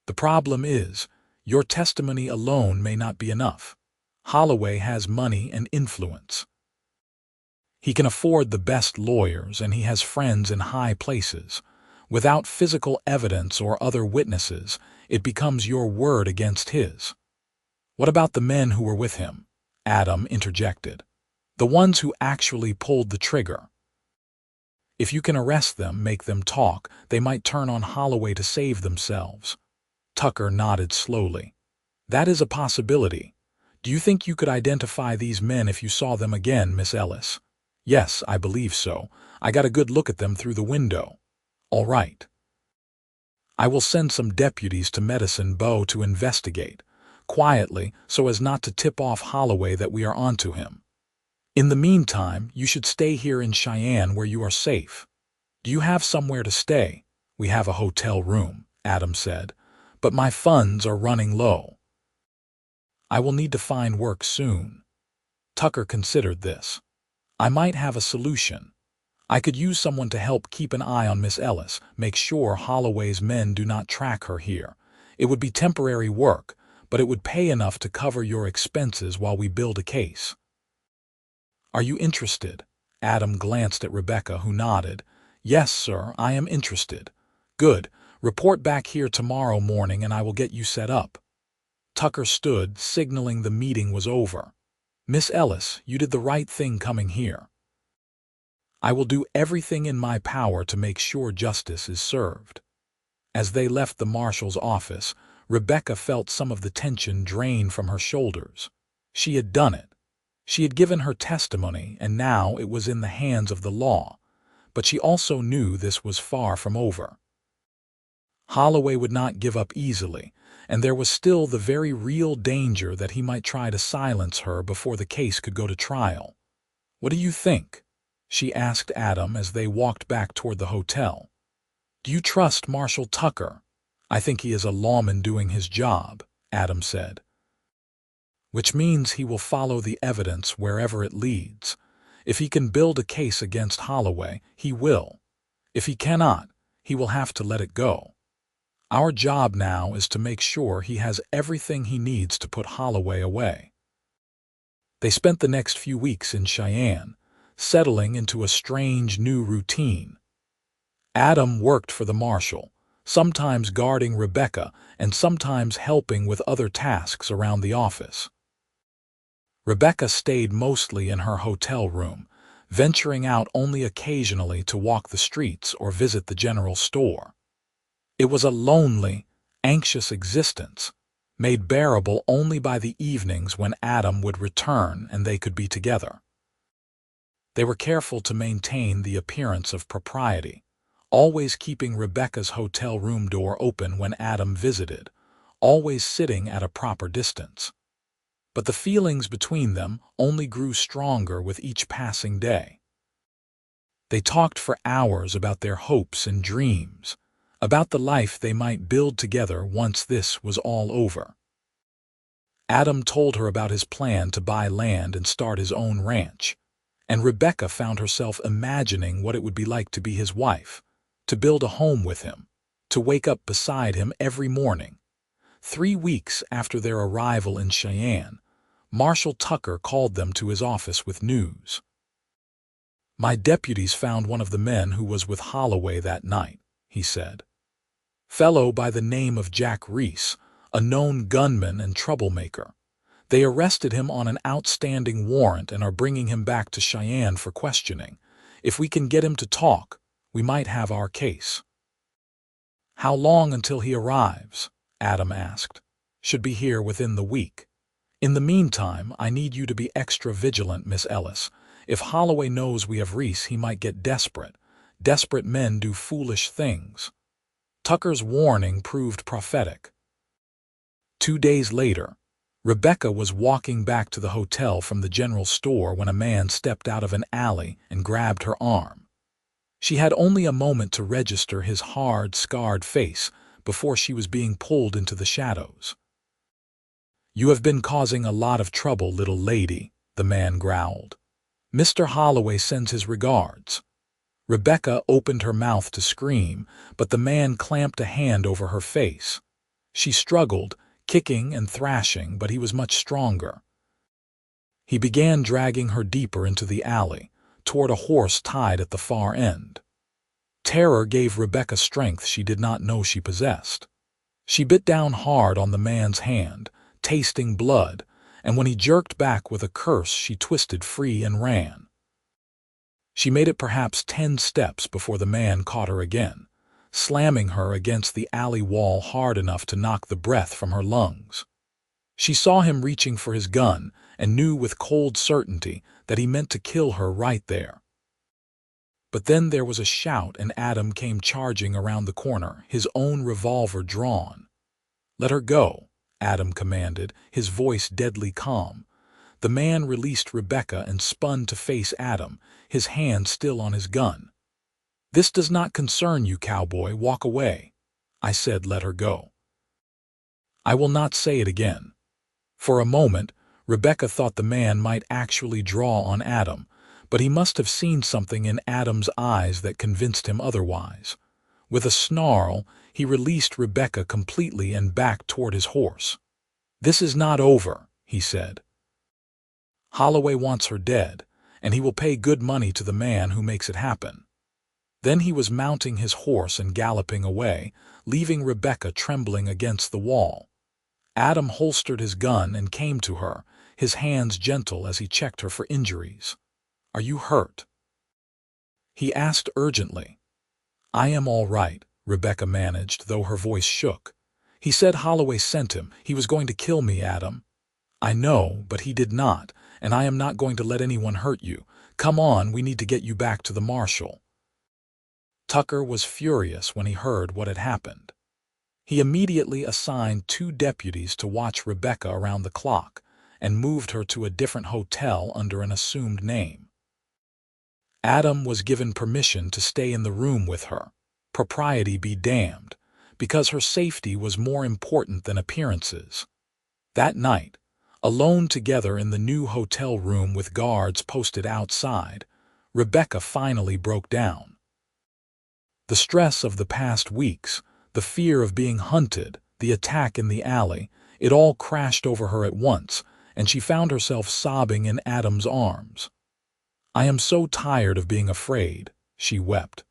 The problem is, your testimony alone may not be enough. Holloway has money and influence. He can afford the best lawyers, and he has friends in high places. Without physical evidence or other witnesses, it becomes your word against his." "What about the men who were with him?" Adam interjected. "The ones who actually pulled the trigger. If you can arrest them, make them talk, they might turn on Holloway to save themselves." Tucker nodded slowly. "That is a possibility. Do you think you could identify these men if you saw them again, Miss Ellis?" "Yes, I believe so. I got a good look at them through the window." "All right. I will send some deputies to Medicine Bow to investigate, quietly, so as not to tip off Holloway that we are onto him. In the meantime, you should stay here in Cheyenne where you are safe. Do you have somewhere to stay?" "We have a hotel room," Adam said, "but my funds are running low. I will need to find work soon." Tucker considered this. "I might have a solution. I could use someone to help keep an eye on Miss Ellis, make sure Holloway's men do not track her here. It would be temporary work, but it would pay enough to cover your expenses while we build a case." "Are you interested?" Adam glanced at Rebecca, who nodded. "Yes, sir, I am interested." "Good. Report back here tomorrow morning and I will get you set up." Tucker stood, signaling the meeting was over. "Miss Ellis, you did the right thing coming here. I will do everything in my power to make sure justice is served." As they left the marshal's office, Rebecca felt some of the tension drain from her shoulders. She had done it. She had given her testimony, and now it was in the hands of the law. But she also knew this was far from over. Holloway would not give up easily, and there was still the very real danger that he might try to silence her before the case could go to trial. "What do you think?" she asked Adam as they walked back toward the hotel. "Do you trust Marshal Tucker?" "I think he is a lawman doing his job," Adam said. "Which means he will follow the evidence wherever it leads. If he can build a case against Holloway, he will. If he cannot, he will have to let it go. Our job now is to make sure he has everything he needs to put Holloway away." They spent the next few weeks in Cheyenne, settling into a strange new routine. Adam worked for the marshal, sometimes guarding Rebecca and sometimes helping with other tasks around the office. Rebecca stayed mostly in her hotel room, venturing out only occasionally to walk the streets or visit the general store. It was a lonely, anxious existence, made bearable only by the evenings when Adam would return and they could be together. They were careful to maintain the appearance of propriety, always keeping Rebecca's hotel room door open when Adam visited, always sitting at a proper distance. But the feelings between them only grew stronger with each passing day. They talked for hours about their hopes and dreams, about the life they might build together once this was all over. Adam told her about his plan to buy land and start his own ranch, and Rebecca found herself imagining what it would be like to be his wife, to build a home with him, to wake up beside him every morning. 3 weeks after their arrival in Cheyenne, Marshal Tucker called them to his office with news. "My deputies found one of the men who was with Holloway that night," he said. "Fellow by the name of Jack Reese, a known gunman and troublemaker. They arrested him on an outstanding warrant and are bringing him back to Cheyenne for questioning. If we can get him to talk, we might have our case." "How long until he arrives?" Adam asked. "Should be here within the week. In the meantime, I need you to be extra vigilant, Miss Ellis. If Holloway knows we have Reese, he might get desperate. Desperate men do foolish things." Tucker's warning proved prophetic. 2 days later, Rebecca was walking back to the hotel from the general store when a man stepped out of an alley and grabbed her arm. She had only a moment to register his hard, scarred face before she was being pulled into the shadows. "You have been causing a lot of trouble, little lady," the man growled. "Mr. Holloway sends his regards." Rebecca opened her mouth to scream, but the man clamped a hand over her face. She struggled, kicking and thrashing, but he was much stronger. He began dragging her deeper into the alley, toward a horse tied at the far end. Terror gave Rebecca strength she did not know she possessed. She bit down hard on the man's hand, tasting blood, and when he jerked back with a curse, she twisted free and ran. She made it perhaps 10 steps before the man caught her again, slamming her against the alley wall hard enough to knock the breath from her lungs. She saw him reaching for his gun and knew with cold certainty that he meant to kill her right there. But then there was a shout and Adam came charging around the corner, his own revolver drawn. "Let her go," Adam commanded, his voice deadly calm. The man released Rebecca and spun to face Adam, his hand still on his gun. "This does not concern you, cowboy. Walk away." I said, "Let her go." I will not say it again. For a moment, Rebecca thought the man might actually draw on Adam, but he must have seen something in Adam's eyes that convinced him otherwise. With a snarl, he released Rebecca completely and backed toward his horse. "This is not over," he said. "Holloway wants her dead, and he will pay good money to the man who makes it happen." Then he was mounting his horse and galloping away, leaving Rebecca trembling against the wall. Adam holstered his gun and came to her, his hands gentle as he checked her for injuries. "Are you hurt?" he asked urgently. "I am all right," Rebecca managed, though her voice shook. "He said Holloway sent him. He was going to kill me, Adam." "I know, but he did not, and I am not going to let anyone hurt you. Come on, we need to get you back to the marshal." Tucker was furious when he heard what had happened. He immediately assigned 2 deputies to watch Rebecca around the clock and moved her to a different hotel under an assumed name. Adam was given permission to stay in the room with her, propriety be damned, because her safety was more important than appearances. That night, alone together in the new hotel room with guards posted outside, Rebecca finally broke down. The stress of the past weeks, the fear of being hunted, the attack in the alley, it all crashed over her at once, and she found herself sobbing in Adam's arms. "I am so tired of being afraid," she wept.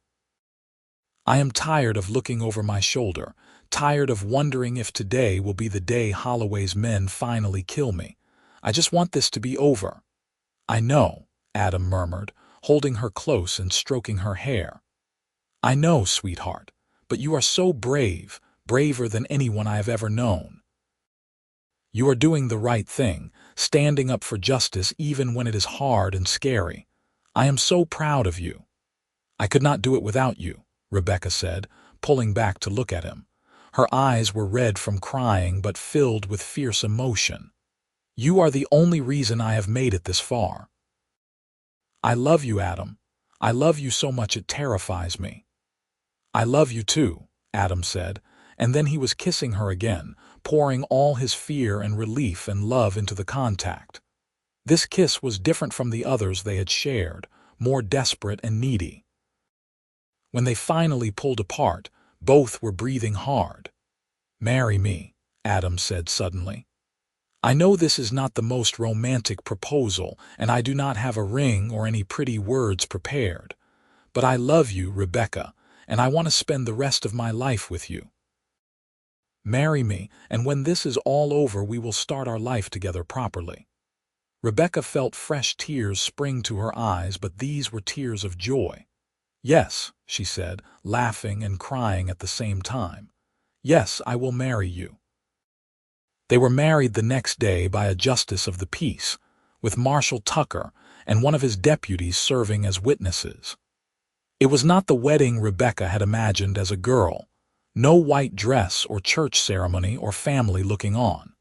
"I am tired of looking over my shoulder, tired of wondering if today will be the day Holloway's men finally kill me. I just want this to be over." "I know," Adam murmured, holding her close and stroking her hair. "I know, sweetheart, but you are so brave, braver than anyone I have ever known. You are doing the right thing, standing up for justice even when it is hard and scary. I am so proud of you." "I could not do it without you," Rebecca said, pulling back to look at him. Her eyes were red from crying but filled with fierce emotion. "You are the only reason I have made it this far." "I love you, Adam. I love you so much it terrifies me." "I love you too," Adam said, and then he was kissing her again, pouring all his fear and relief and love into the contact. This kiss was different from the others they had shared, more desperate and needy. When they finally pulled apart, both were breathing hard. "Marry me," Adam said suddenly. "I know this is not the most romantic proposal, and I do not have a ring or any pretty words prepared. But I love you, Rebecca, and I want to spend the rest of my life with you. Marry me, and when this is all over we will start our life together properly." Rebecca felt fresh tears spring to her eyes, but these were tears of joy. "Yes," she said, laughing and crying at the same time. "Yes, I will marry you." They were married the next day by a justice of the peace, with Marshal Tucker and one of his deputies serving as witnesses. It was not the wedding Rebecca had imagined as a girl. No white dress or church ceremony or family looking on.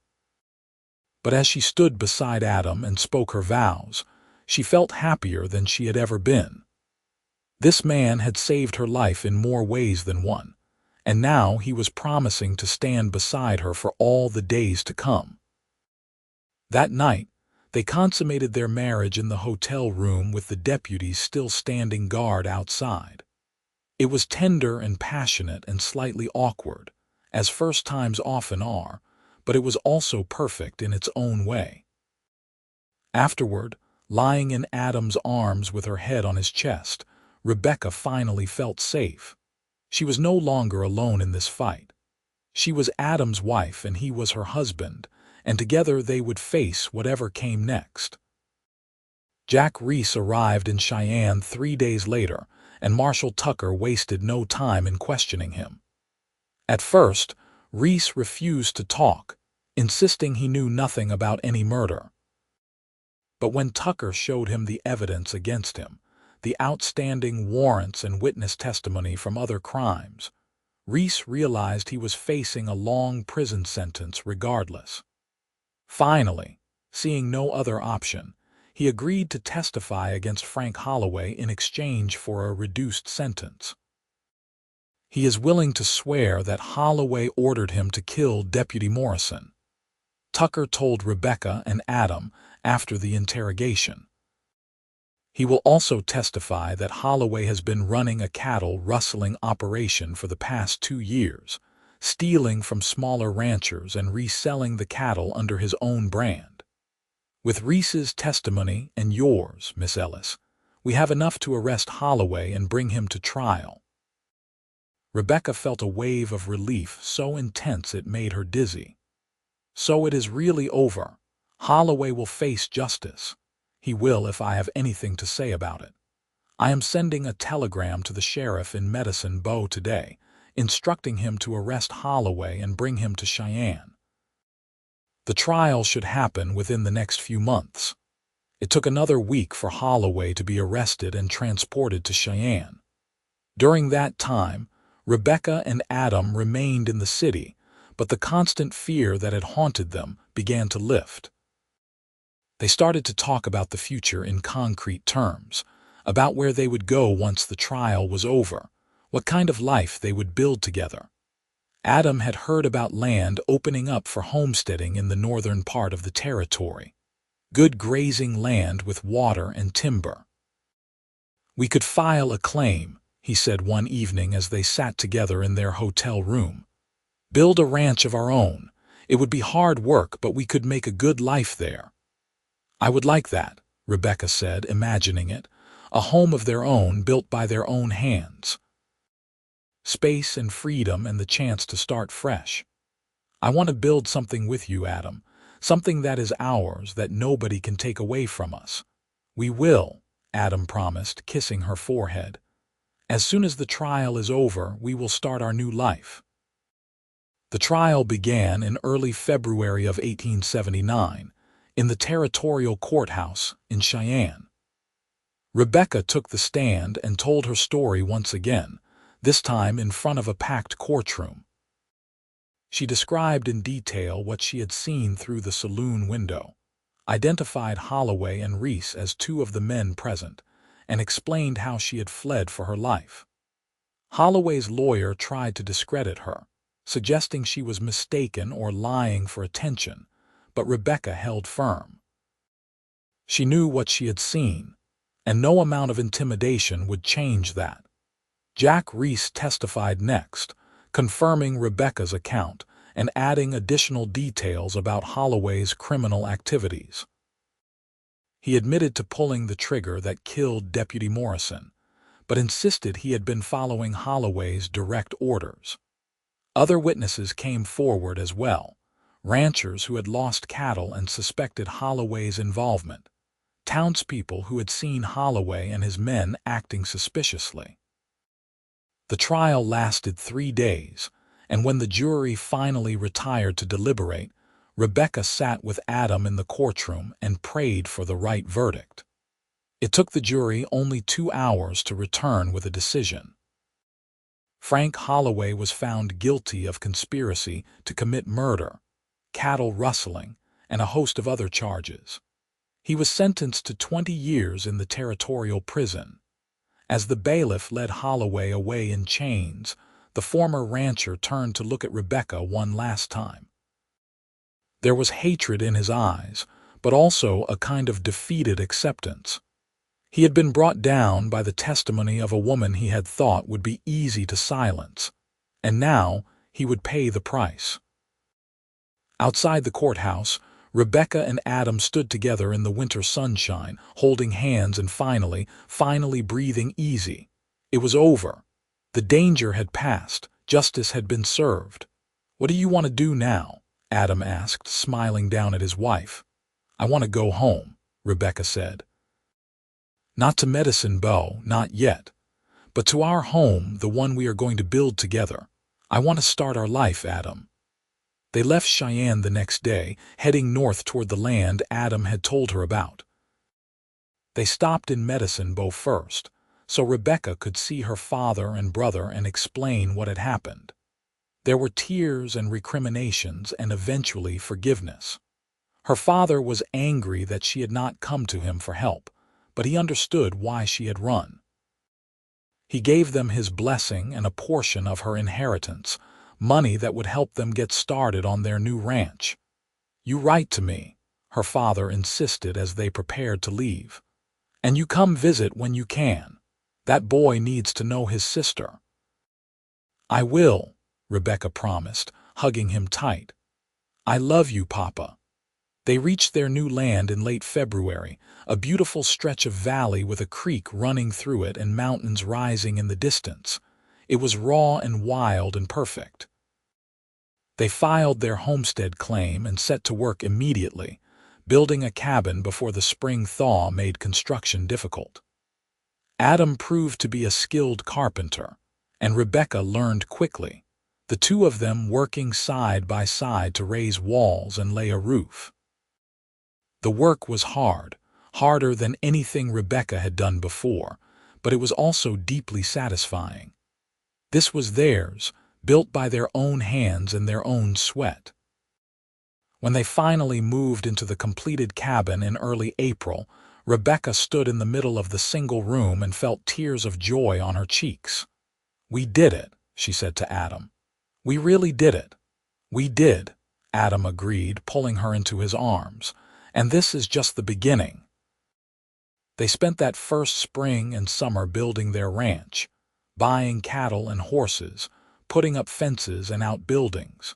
But as she stood beside Adam and spoke her vows, she felt happier than she had ever been. This man had saved her life in more ways than one, and now he was promising to stand beside her for all the days to come. That night, they consummated their marriage in the hotel room with the deputies still standing guard outside. It was tender and passionate and slightly awkward, as first times often are, but it was also perfect in its own way. Afterward, lying in Adam's arms with her head on his chest, Rebecca finally felt safe. She was no longer alone in this fight. She was Adam's wife and he was her husband, and together they would face whatever came next. Jack Reese arrived in Cheyenne 3 days later, and Marshal Tucker wasted no time in questioning him. At first, Reese refused to talk, insisting he knew nothing about any murder. But when Tucker showed him the evidence against him, the outstanding warrants and witness testimony from other crimes, Reese realized he was facing a long prison sentence regardless. Finally, seeing no other option, he agreed to testify against Frank Holloway in exchange for a reduced sentence. He is willing to swear that Holloway ordered him to kill Deputy Morrison, Tucker told Rebecca and Adam after the interrogation. He will also testify that Holloway has been running a cattle rustling operation for the past 2 years, stealing from smaller ranchers and reselling the cattle under his own brand. With Reese's testimony and yours, Miss Ellis, we have enough to arrest Holloway and bring him to trial. Rebecca felt a wave of relief so intense it made her dizzy. So it is really over. Holloway will face justice. He will if I have anything to say about it. I am sending a telegram to the sheriff in Medicine Bow today, instructing him to arrest Holloway and bring him to Cheyenne. The trial should happen within the next few months. It took another week for Holloway to be arrested and transported to Cheyenne. During that time, Rebecca and Adam remained in the city, but the constant fear that had haunted them began to lift. They started to talk about the future in concrete terms, about where they would go once the trial was over, what kind of life they would build together. Adam had heard about land opening up for homesteading in the northern part of the territory. Good grazing land with water and timber. "We could file a claim," he said one evening as they sat together in their hotel room. "Build a ranch of our own. It would be hard work, but we could make a good life there." "I would like that," Rebecca said, imagining it. A home of their own, built by their own hands. Space and freedom and the chance to start fresh. "I want to build something with you, Adam. Something that is ours, that nobody can take away from us." "We will," Adam promised, kissing her forehead. "As soon as the trial is over, we will start our new life." The trial began in early February of 1879, in the territorial courthouse in Cheyenne. Rebecca took the stand and told her story once again, this time in front of a packed courtroom. She described in detail what she had seen through the saloon window, identified Holloway and Reese as 2 of the men present, and explained how she had fled for her life. Holloway's lawyer tried to discredit her, suggesting she was mistaken or lying for attention, but Rebecca held firm. She knew what she had seen, and no amount of intimidation would change that. Jack Reese testified next, confirming Rebecca's account, and adding additional details about Holloway's criminal activities. He admitted to pulling the trigger that killed Deputy Morrison, but insisted he had been following Holloway's direct orders. Other witnesses came forward as well, ranchers who had lost cattle and suspected Holloway's involvement, townspeople who had seen Holloway and his men acting suspiciously. The trial lasted 3 days, and when the jury finally retired to deliberate, Rebecca sat with Adam in the courtroom and prayed for the right verdict. It took the jury only 2 hours to return with a decision. Frank Holloway was found guilty of conspiracy to commit murder, cattle rustling, and a host of other charges. He was sentenced to 20 years in the territorial prison. As the bailiff led Holloway away in chains, the former rancher turned to look at Rebecca one last time. There was hatred in his eyes, but also a kind of defeated acceptance. He had been brought down by the testimony of a woman he had thought would be easy to silence, and now he would pay the price. Outside the courthouse, Rebecca and Adam stood together in the winter sunshine, holding hands and finally breathing easy. It was over. The danger had passed. Justice had been served. "What do you want to do now?" Adam asked, smiling down at his wife. "I want to go home," Rebecca said. "Not to Medicine Bow, not yet, but to our home, the one we are going to build together. I want to start our life, Adam." They left Cheyenne the next day, heading north toward the land Adam had told her about. They stopped in Medicine Bow first, so Rebecca could see her father and brother and explain what had happened. There were tears and recriminations and eventually forgiveness. Her father was angry that she had not come to him for help, but he understood why she had run. He gave them his blessing and a portion of her inheritance, money that would help them get started on their new ranch. "You write to me," her father insisted as they prepared to leave. "And you come visit when you can. That boy needs to know his sister." "I will," Rebecca promised, hugging him tight. "I love you, Papa." They reached their new land in late February, a beautiful stretch of valley with a creek running through it and mountains rising in the distance. It was raw and wild and perfect. They filed their homestead claim and set to work immediately, building a cabin before the spring thaw made construction difficult. Adam proved to be a skilled carpenter, and Rebecca learned quickly, the two of them working side by side to raise walls and lay a roof. The work was hard, harder than anything Rebecca had done before, but it was also deeply satisfying. This was theirs, built by their own hands and their own sweat. When they finally moved into the completed cabin in early April, Rebecca stood in the middle of the single room and felt tears of joy on her cheeks. "We did it," she said to Adam. "We really did it." "We did," Adam agreed, pulling her into his arms. "And this is just the beginning." They spent that first spring and summer building their ranch, buying cattle and horses, putting up fences and outbuildings.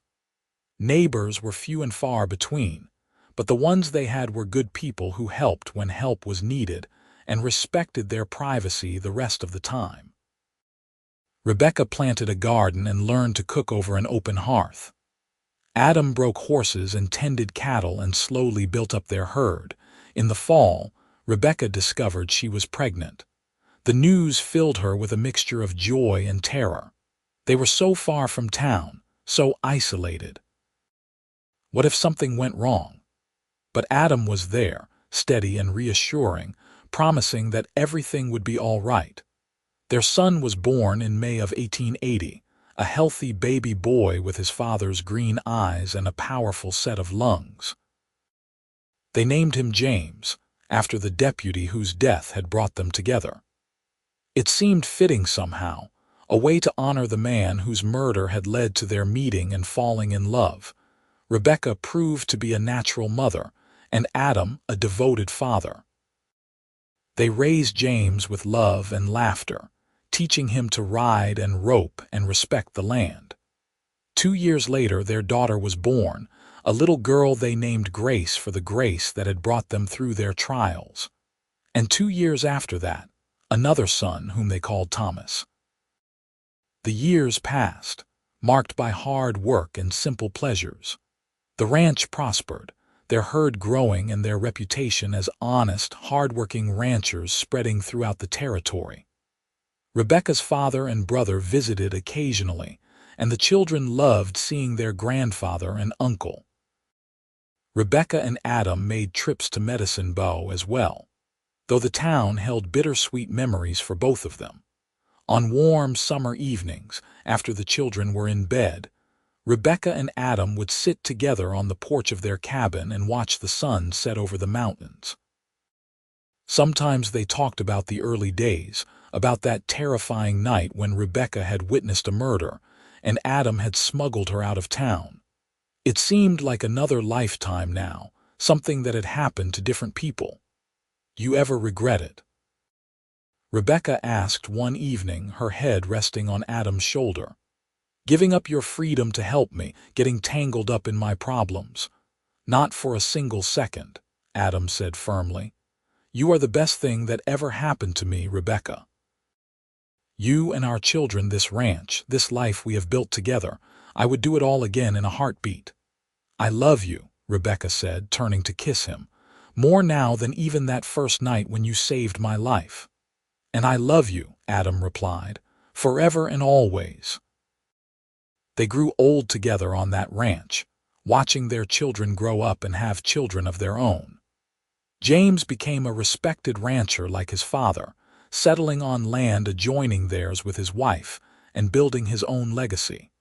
Neighbors were few and far between, but the ones they had were good people who helped when help was needed and respected their privacy the rest of the time. Rebecca planted a garden and learned to cook over an open hearth. Adam broke horses and tended cattle and slowly built up their herd. In the fall, Rebecca discovered she was pregnant. The news filled her with a mixture of joy and terror. They were so far from town, so isolated. What if something went wrong? But Adam was there, steady and reassuring, promising that everything would be all right. Their son was born in May of 1880, a healthy baby boy with his father's green eyes and a powerful set of lungs. They named him James, after the deputy whose death had brought them together. It seemed fitting somehow, a way to honor the man whose murder had led to their meeting and falling in love. Rebecca proved to be a natural mother, and Adam a devoted father. They raised James with love and laughter, teaching him to ride and rope and respect the land. 2 years later, their daughter was born, a little girl they named Grace for the grace that had brought them through their trials. And 2 years after that, another son whom they called Thomas. The years passed, marked by hard work and simple pleasures. The ranch prospered, their herd growing and their reputation as honest, hard-working ranchers spreading throughout the territory. Rebecca's father and brother visited occasionally, and the children loved seeing their grandfather and uncle. Rebecca and Adam made trips to Medicine Bow as well, though the town held bittersweet memories for both of them. On warm summer evenings, after the children were in bed, Rebecca and Adam would sit together on the porch of their cabin and watch the sun set over the mountains. Sometimes they talked about the early days, about that terrifying night when Rebecca had witnessed a murder and Adam had smuggled her out of town. It seemed like another lifetime now, something that had happened to different people. "You ever regret it?" Rebecca asked one evening, her head resting on Adam's shoulder. "Giving up your freedom to help me, getting tangled up in my problems." "Not for a single second," Adam said firmly. "You are the best thing that ever happened to me, Rebecca. You and our children, this ranch, this life we have built together, I would do it all again in a heartbeat." "I love you," Rebecca said, turning to kiss him, "more now than even that first night when you saved my life." "And I love you," Adam replied, "forever and always." They grew old together on that ranch, watching their children grow up and have children of their own. James became a respected rancher like his father, settling on land adjoining theirs with his wife and building his own legacy.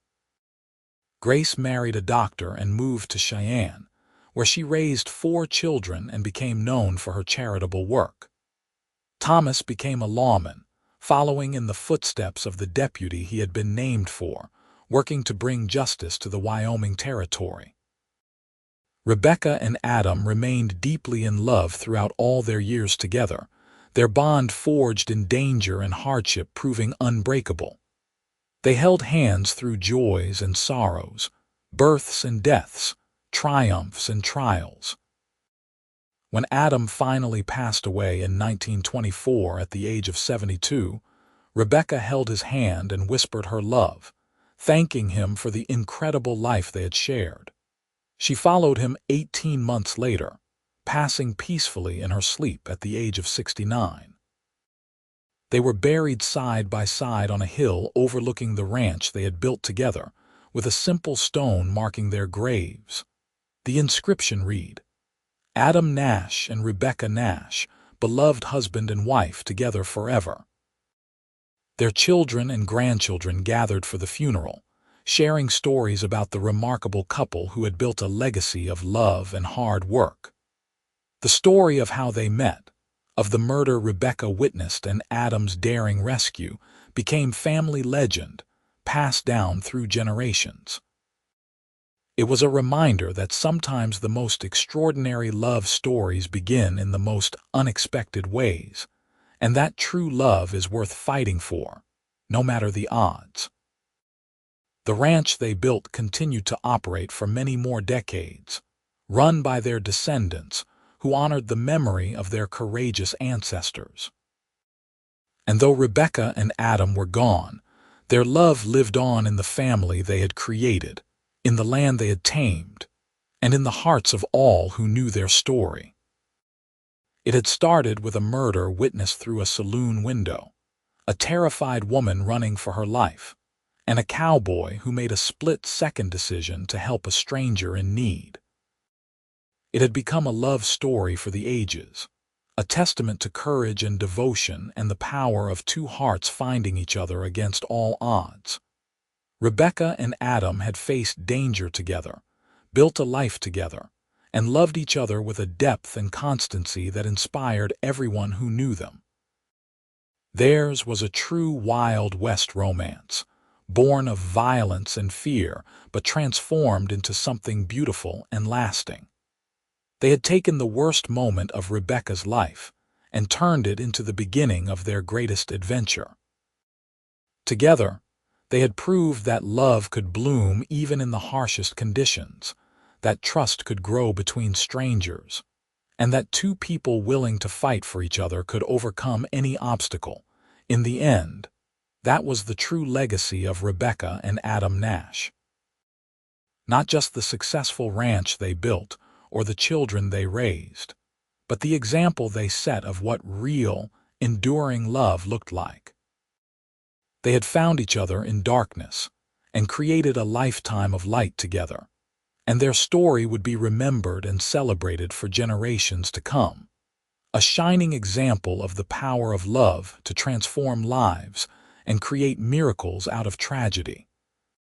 Grace married a doctor and moved to Cheyenne, where she raised 4 children and became known for her charitable work. Thomas became a lawman, following in the footsteps of the deputy he had been named for, working to bring justice to the Wyoming territory. Rebecca and Adam remained deeply in love throughout all their years together, their bond forged in danger and hardship proving unbreakable. They held hands through joys and sorrows, births and deaths, triumphs and trials. When Adam finally passed away in 1924 at the age of 72, Rebecca held his hand and whispered her love, thanking him for the incredible life they had shared. She followed him 18 months later, passing peacefully in her sleep at the age of 69. They were buried side by side on a hill overlooking the ranch they had built together, with a simple stone marking their graves. The inscription read, "Adam Nash and Rebecca Nash, beloved husband and wife, together forever." Their children and grandchildren gathered for the funeral, sharing stories about the remarkable couple who had built a legacy of love and hard work. The story of how they met, of the murder Rebecca witnessed and Adam's daring rescue, became family legend, passed down through generations. It was a reminder that sometimes the most extraordinary love stories begin in the most unexpected ways, and that true love is worth fighting for, no matter the odds. The ranch they built continued to operate for many more decades, run by their descendants who honored the memory of their courageous ancestors. And though Rebecca and Adam were gone, their love lived on in the family they had created, in the land they had tamed, and in the hearts of all who knew their story. It had started with a murder witnessed through a saloon window, a terrified woman running for her life, and a cowboy who made a split-second decision to help a stranger in need. It had become a love story for the ages, a testament to courage and devotion and the power of 2 hearts finding each other against all odds. Rebecca and Adam had faced danger together, built a life together, and loved each other with a depth and constancy that inspired everyone who knew them. Theirs was a true Wild West romance, born of violence and fear, but transformed into something beautiful and lasting. They had taken the worst moment of Rebecca's life and turned it into the beginning of their greatest adventure. Together, They had proved that love could bloom even in the harshest conditions, that trust could grow between strangers, and that two people willing to fight for each other could overcome any obstacle. In the end, that was the true legacy of Rebecca and Adam Nash. Not just the successful ranch they built or the children they raised, but the example they set of what real, enduring love looked like. They had found each other in darkness and created a lifetime of light together, and their story would be remembered and celebrated for generations to come. A shining example of the power of love to transform lives and create miracles out of tragedy.